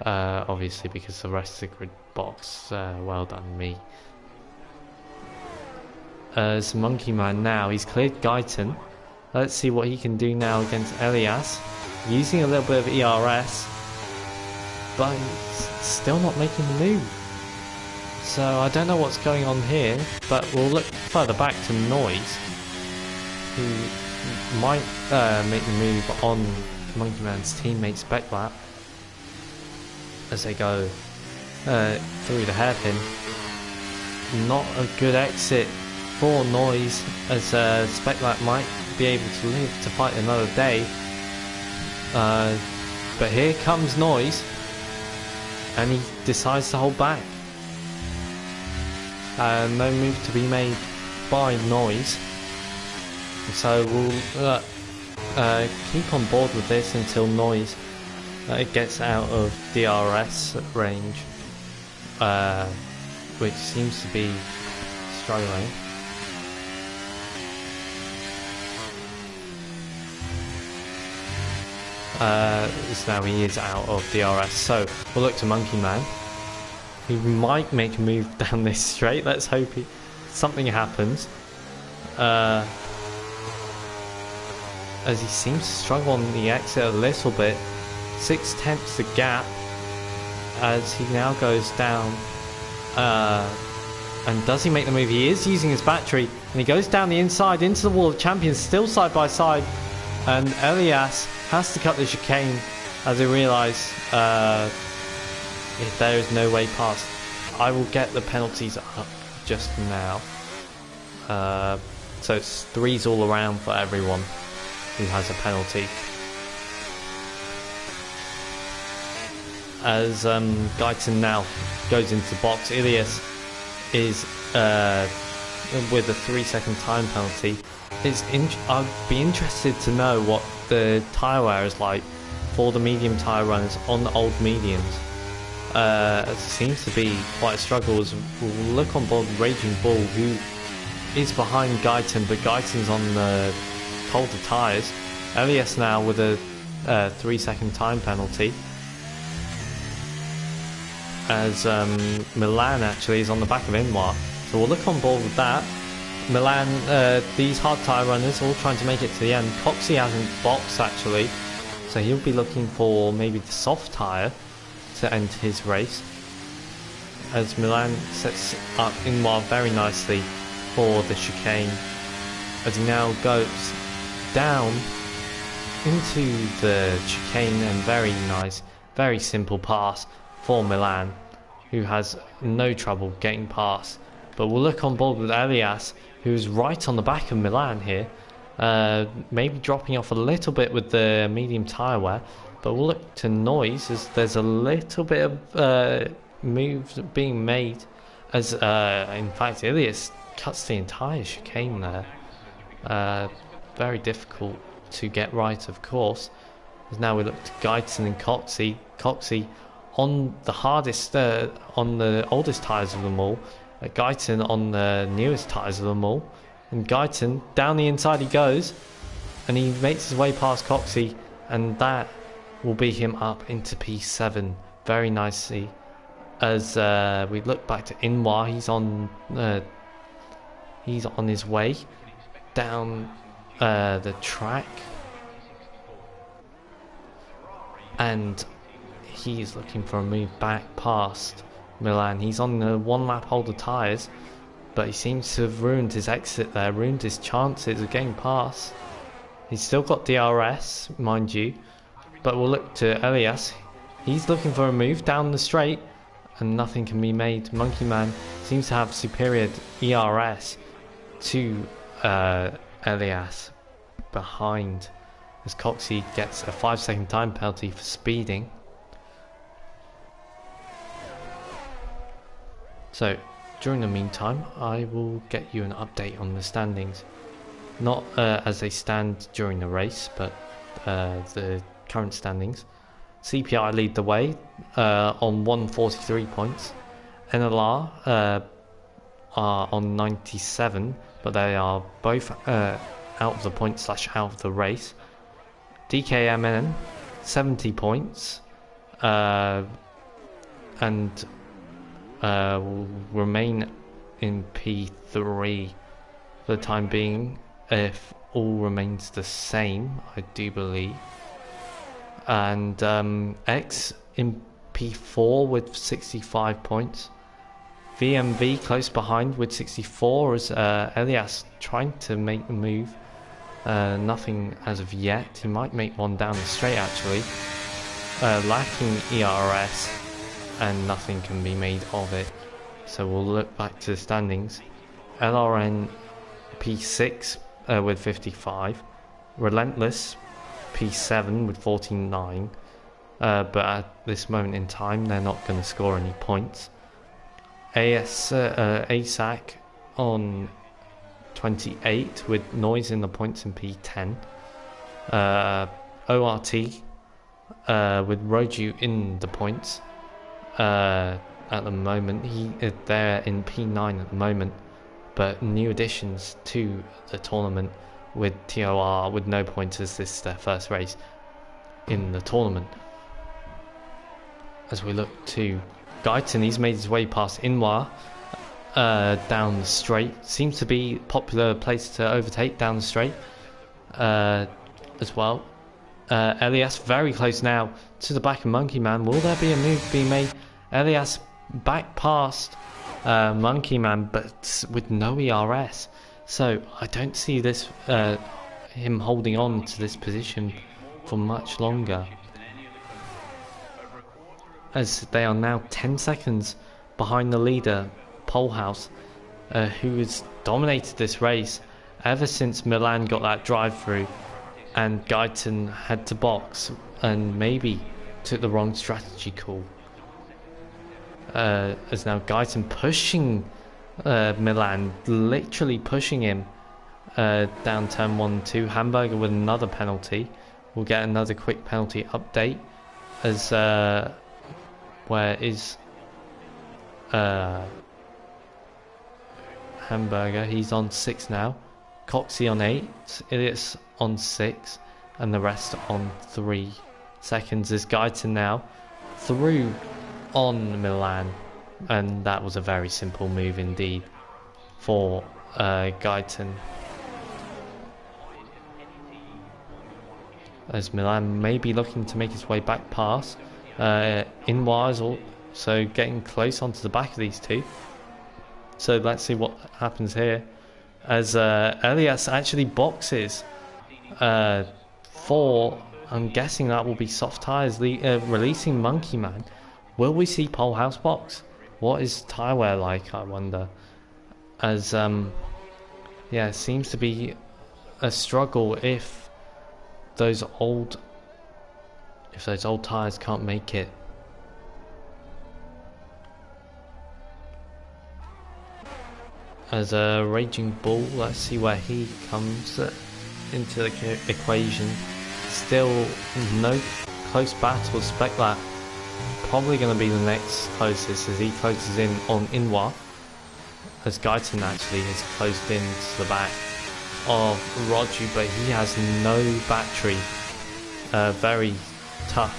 obviously, because the rest of the grid box. Well done me. As Monkey Man now, he's cleared Guyton. Let's see what he can do now against Elias, using a little bit of ERS, but he's still not making the move. So I don't know what's going on here, but we'll look further back to Noise, who might make the move on Monkey Man's teammate Speclap as they go through the hairpin. Not a good exit for Noise, as Speclap might be able to live to fight another day. But here comes Noise, and he decides to hold back. No move to be made by Noise, so we'll keep on board with this until Noise gets out of DRS range, which seems to be struggling. So now he is out of DRS, so we'll look to Monkey Man. He might make a move down this straight. Let's hope something happens. As he seems to struggle on the exit a little bit. 6/10 the gap as he now goes down. And does he make the move? He is using his battery, and he goes down the inside into the wall of champions, still side by side. And Elias has to cut the chicane as he realises if there is no way past. I will get the penalties up just now. So it's 3s all around for everyone who has a penalty. As Guyton now goes into the box, Ilias is with a 3-second time penalty. I'd be interested to know what the tyre wear is like for the medium tyre runners on the old mediums. It seems to be quite a struggle, as we'll look on board Raging Bull, who is behind Guyton, but Guyton's on the colder tyres. Elias now with a 3-second time penalty, as Milan actually is on the back of Inwar, so we'll look on board with that. Milan, these hard tyre runners all trying to make it to the end. Coxie hasn't boxed actually, so he'll be looking for maybe the soft tyre to end his race, as Milan sets up Inwar very nicely for the chicane, as he now goes down into the chicane, and very nice, very simple pass for Milan, who has no trouble getting past. But we'll look on board with Elias, who's right on the back of Milan here, maybe dropping off a little bit with the medium tyre wear. But we'll look to Noise, as there's a little bit of moves being made, as in fact Ilias cuts the entire chicane there. Very difficult to get right, of course. As now we look to Guyton and Coxie. Coxie on the hardest, on the oldest tyres of them all. Guyton on the newest tyres of them all. And Guyton, down the inside he goes, and he makes his way past Coxie, and that will be him up into P7 very nicely. As we look back to Inwar, he's on his way down the track, and he is looking for a move back past Milan. He's on the 1 lap holder tyres, but he seems to have ruined his exit there, ruined his chances of getting past. He's still got DRS, mind you, but we'll look to Elias. He's looking for a move down the straight, and nothing can be made. Monkey Man seems to have superior ERS to Elias behind, as Coxie gets a 5-second time penalty for speeding. So during the meantime, I will get you an update on the standings, not as they stand during the race, but the current standings. CPI lead the way on 143 points. NLR are on 97, but they are both out of the point / out of the race. DKMN 70 points and will remain in P3 for the time being, if all remains the same, I do believe. And X in P4 with 65 points. VMV close behind with 64, as Elias trying to make the move. Nothing as of yet. He might make one down the straight actually. Lacking ERS, and nothing can be made of it. So we'll look back to the standings. LRN P6 with 55. Relentless P7 with 49. But at this moment in time, they're not going to score any points. ASAC on 28 with Noise in the points in P10. ORT with Roju in the points at the moment. They're in P9 at the moment, but new additions to the tournament with TOR with no points, as this is their first race in the tournament. As we look to Guyton, he's made his way past Inwa down the straight. Seems to be a popular place to overtake down the straight as well. Elias very close now to the back of Monkey Man. Will there be a move being made? Elias back past Monkey Man, but with no ERS. So I don't see this him holding on to this position for much longer, as they are now 10 seconds behind the leader, Polehouse, who has dominated this race ever since Milan got that drive-through and Guyton had to box and maybe took the wrong strategy call. As now Guyton pushing Milan, literally pushing him down turn 1-2. Hamburger with another penalty. We'll get another quick penalty update, as where is Hamburger? He's on 6 now. Coxie on 8, Idiots on 6, and the rest on 3 seconds. Is Guyton now through on Milan, and that was a very simple move indeed for Guyton, as Milan may be looking to make his way back past. Inwa is also getting close onto the back of these two, so let's see what happens here, as Elias actually boxes for, I'm guessing that will be soft tyres, releasing Monkey Man. Will we see Polehouse box? What is tyre wear like, I wonder? As yeah, it seems to be a struggle if those old tyres can't make it. As a Raging Bull, let's see where he comes into the equation. Still no close battles. Speclat probably going to be the next closest, as he closes in on Inwa, as Guyton actually has closed in to the back of Roju, but he has no battery. Very tough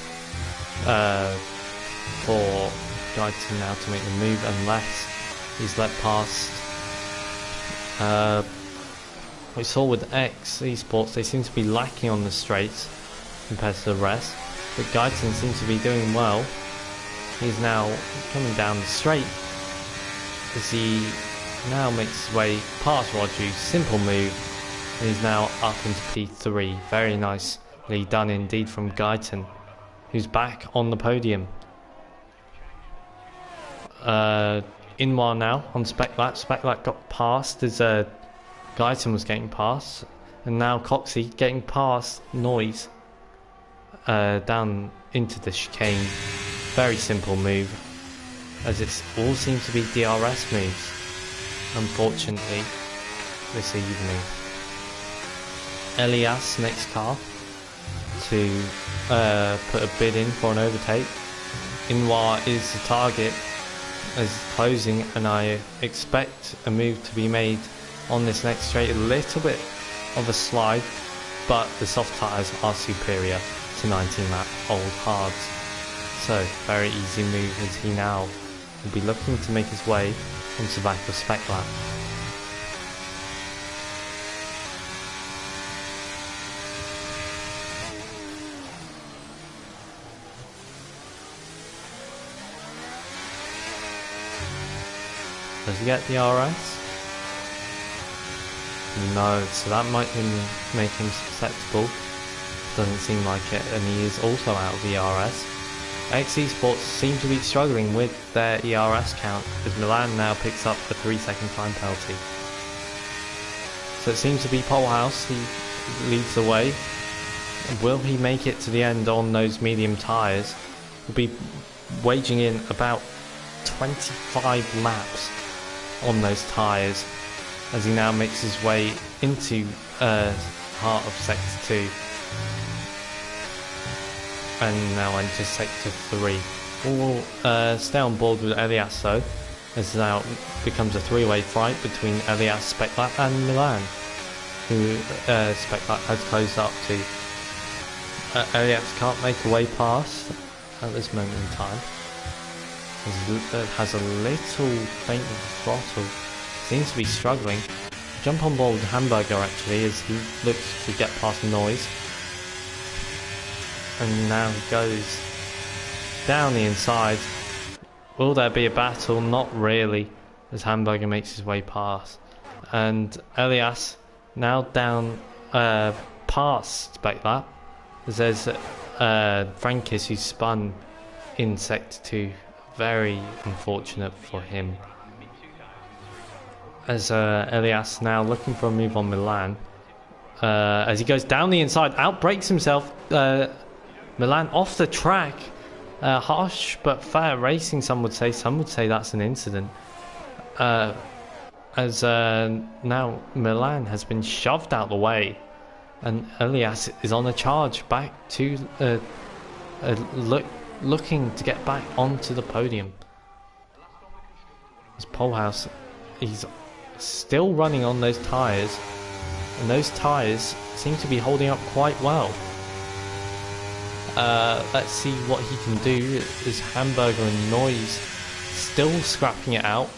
for Guyton now to make the move, unless he's let past. We saw with S2 Esports, they seem to be lacking on the straights compared to the rest, but Guyton seems to be doing well. He's now coming down the straight as he now makes his way past Roger. Simple move. And he's now up into P3. Very nicely done indeed from Guyton, who's back on the podium. Inwar now on Speclat. Speclat got past as Guyton was getting past. And now Coxey getting past Noise down into the chicane. Very simple move, as it all seems to be DRS moves, unfortunately, this evening. Elias next car to put a bid in for an overtake. Inwar is the target as closing, and I expect a move to be made on this next straight. A little bit of a slide, but the soft tyres are superior to 19 lap old hards. So very easy move as he now will be looking to make his way onto the back of Speclat. Does he get the RS? No, so that might make him susceptible. Doesn't seem like it, and he is also out of the ERS. S2 Esports seem to be struggling with their ERS count as Milan now picks up a 3-second time penalty. So it seems to be Polehouse, he leads the way. Will he make it to the end on those medium tyres? Will be waging in about 25 laps on those tyres as he now makes his way into heart of Sector 2. And now into Sector 3. We'll stay on board with Elias though, as now becomes a three-way fight between Elias, Speclat and Milan, who Speclat has closed up to. Elias can't make a way past at this moment in time. Has a little faint with the throttle, seems to be struggling. Jump on board with Hamburger actually as he looks to get past Noise. And now he goes down the inside. Will there be a battle? Not really, as Hamburger makes his way past. And Elias now down past Speclat, as there's Frankis who spun in Sector 2. Very unfortunate for him. As Elias now looking for a move on Milan. As he goes down the inside, outbrakes himself. Milan off the track. Harsh but fair racing, some would say. Some would say that's an incident. As now Milan has been shoved out the way. And Elias is on a charge back to looking to get back onto the podium. As Polehouse, he's still running on those tyres, and those tyres seem to be holding up quite well. Let's see what he can do. Is Hamburger and Noise still scrapping it out?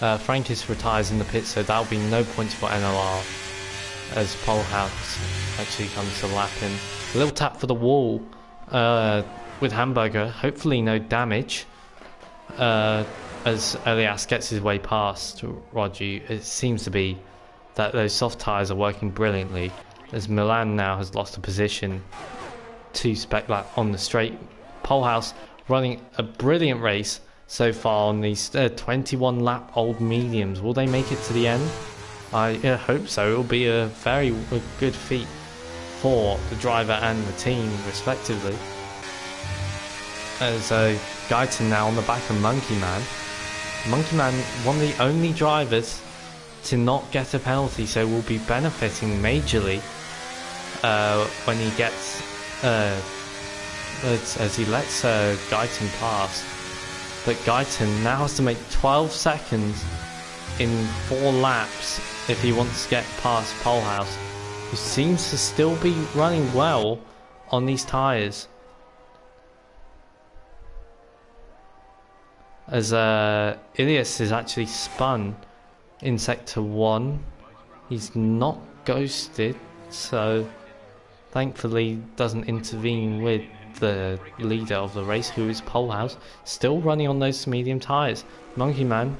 Frankis retires in the pit, so that'll be no points for NLR as Polehouse actually comes to lap in. A little tap for the wall with Hamburger, hopefully no damage. As Elias gets his way past Roger, it seems to be that those soft tyres are working brilliantly, as Milan now has lost a position to Speclat on the straight. Polehouse running a brilliant race so far on these 21 lap old mediums. Will they make it to the end? I hope so. It will be a very good feat for the driver and the team respectively. As Guyton now on the back of Monkey Man. Monkey Man, one of the only drivers to not get a penalty, so will be benefiting majorly when he gets as he lets Guyton pass. But Guyton now has to make 12 seconds in 4 laps if he wants to get past Polehouse, who seems to still be running well on these tyres. As Ilias is actually spun in Sector 1. He's not ghosted, so thankfully doesn't intervene with the leader of the race, who is Polehouse, still running on those medium tyres. Monkey Man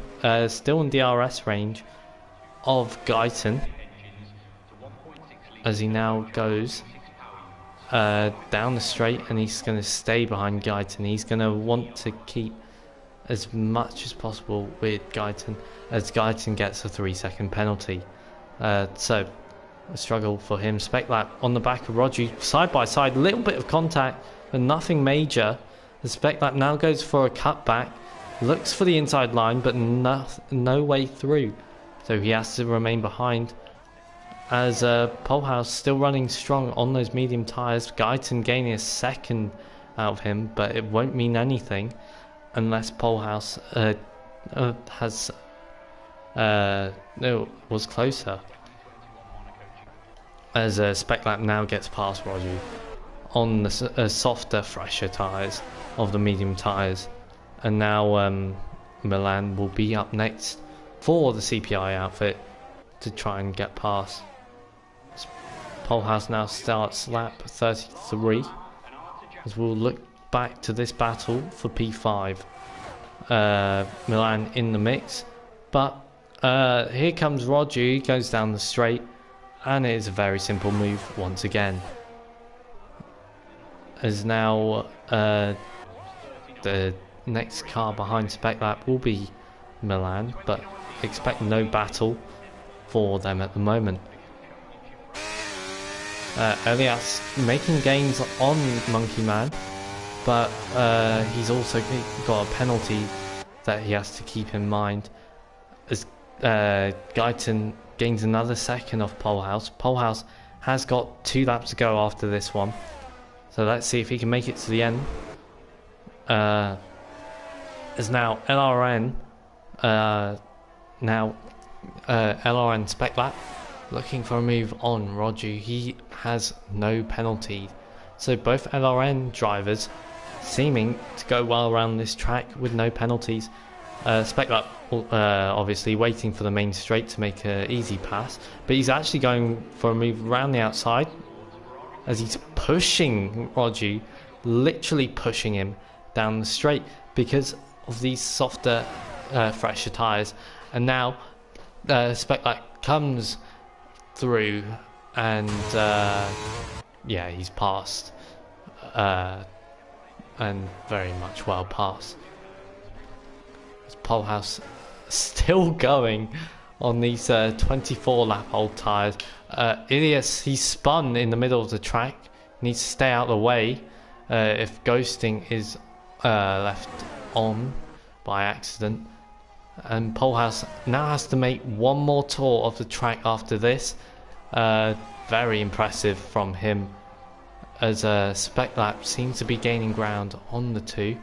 still in DRS range of Guyton, as he now goes down the straight, and he's going to stay behind Guyton. He's going to want to keep as much as possible with Guyton, as Guyton gets a 3-second penalty. So a struggle for him. Spec lap on the back of Roger, side by side, little bit of contact but nothing major. The Spec lap now goes for a cutback, looks for the inside line but no way through, so he has to remain behind, as Polehouse still running strong on those medium tyres. Guyton gaining a second out of him, but it won't mean anything unless Polehouse was closer, as Spec lap now gets past Roger on the softer, fresher tyres of the medium tyres. And now Milan will be up next for the CPI outfit to try and get past. Polehouse now starts lap 33, as we'll look back to this battle for P5. Milan in the mix, but here comes Roger. He goes down the straight, and it is a very simple move once again, as now the next car behind Spec lap will be Milan, but expect no battle for them at the moment. Elias making gains on Monkey Man, but he's also got a penalty that he has to keep in mind, as Guyton gains another second off Polehouse. Polehouse has got 2 laps to go after this one, so let's see if he can make it to the end. As now LRN LRN Spec lap looking for a move on Roger. He has no penalty, so both LRN drivers seeming to go well around this track with no penalties. Spec lap obviously waiting for the main straight to make an easy pass, but he's actually going for a move around the outside, as he's pushing Roger, literally pushing him down the straight because of these softer, fresher tyres. And now Spec lap comes through, and yeah, he's passed, and very much well passed. Polehouse still going on these 24 lap old tyres. Ilias, he spun in the middle of the track, needs to stay out of the way if ghosting is left on by accident. And Polehouse now has to make one more tour of the track after this. Very impressive from him, as Spec lap seems to be gaining ground on the 2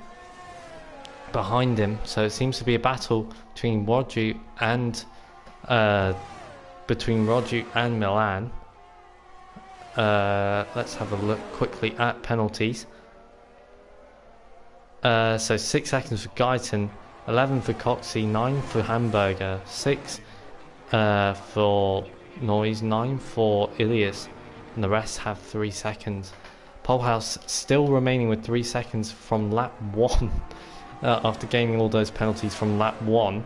behind him, so it seems to be a battle between Roger and Milan. Let's have a look quickly at penalties. So 6 seconds for Guyton, 11 for Coxey, 9 for Hamburger, 6 for Noise, 9 for Ilias, and the rest have 3 seconds. Polehouse still remaining with 3 seconds from lap 1 after gaining all those penalties from lap 1.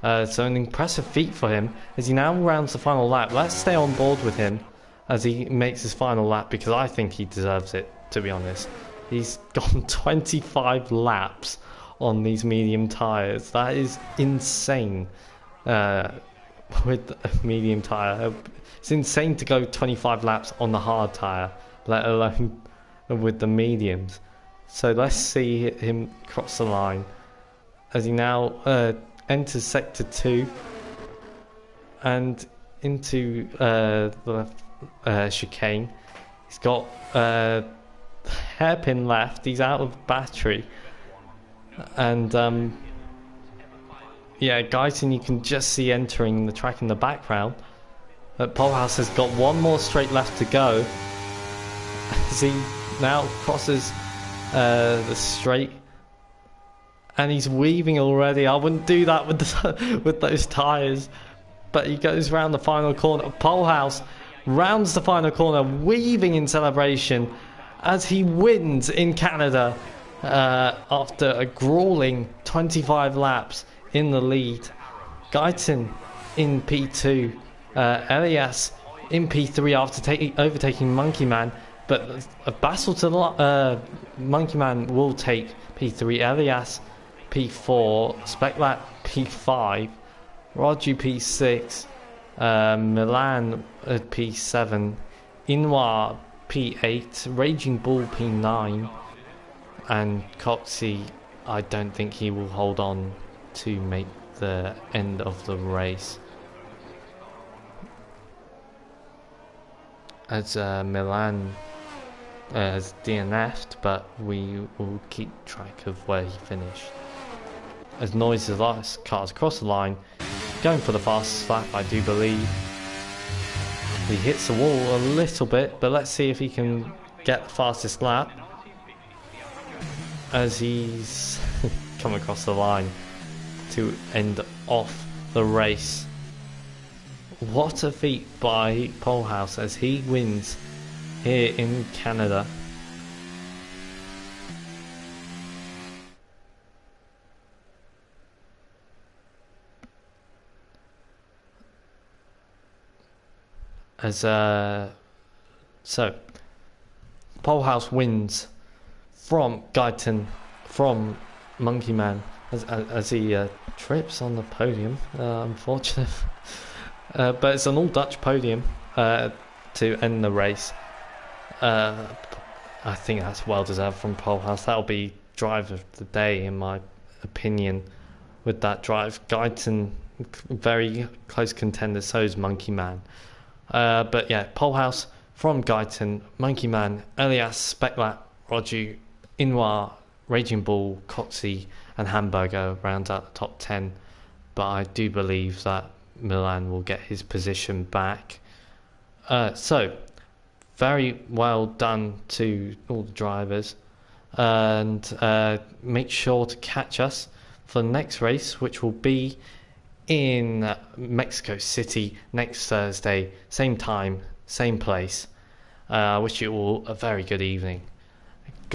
So an impressive feat for him as he now rounds the final lap. Let's stay on board with him as he makes his final lap, because I think he deserves it, to be honest. He's gone 25 laps on these medium tyres. That is insane with a medium tyre. It's insane to go 25 laps on the hard tyre, let alone with the mediums. So let's see him cross the line as he now enters sector 2 and into the chicane. He's got hairpin left, he's out of battery, and yeah, Guyton you can just see entering the track in the background. But Polehouse has got one more straight left to go as he now crosses the straight, and he's weaving already. I wouldn't do that with those tyres, but he goes round the final corner. Polehouse rounds the final corner, weaving in celebration, as he wins in Canada after a grueling 25 laps in the lead. Guyton in P2, Elias in P3 after overtaking Monkey Man, but a battle to the Monkey Man will take P3, Elias P4, Speclat P5, Roger P6, Milan at P7, Inwa P8, Raging Bull P9, and Coxey, I don't think he will hold on to make the end of the race, as Milan has DNF'd, but we will keep track of where he finished. As Noise's last cars across the line, going for the fastest lap, I do believe. He hits the wall a little bit, but let's see if he can get the fastest lap as he's come across the line to end off the race. What a feat by Polehouse as he wins here in Canada. As so Polehouse wins from Guyton, from Monkey Man, as he trips on the podium, unfortunate. But it's an all-Dutch podium to end the race. I think that's well deserved from Polehouse. That'll be drive of the day in my opinion with that drive. Guyton, very close contender, so is Monkey Man. But yeah, Polehouse from Guyton, Monkey Man, Elias, Speclat, Roger, Inwa, Raging Bull, Coxey and Hamburger round out the top 10. But I do believe that Milan will get his position back. So, very well done to all the drivers. And make sure to catch us for the next race, which will be in Mexico City next Thursday, same time, same place. I wish you all a very good evening.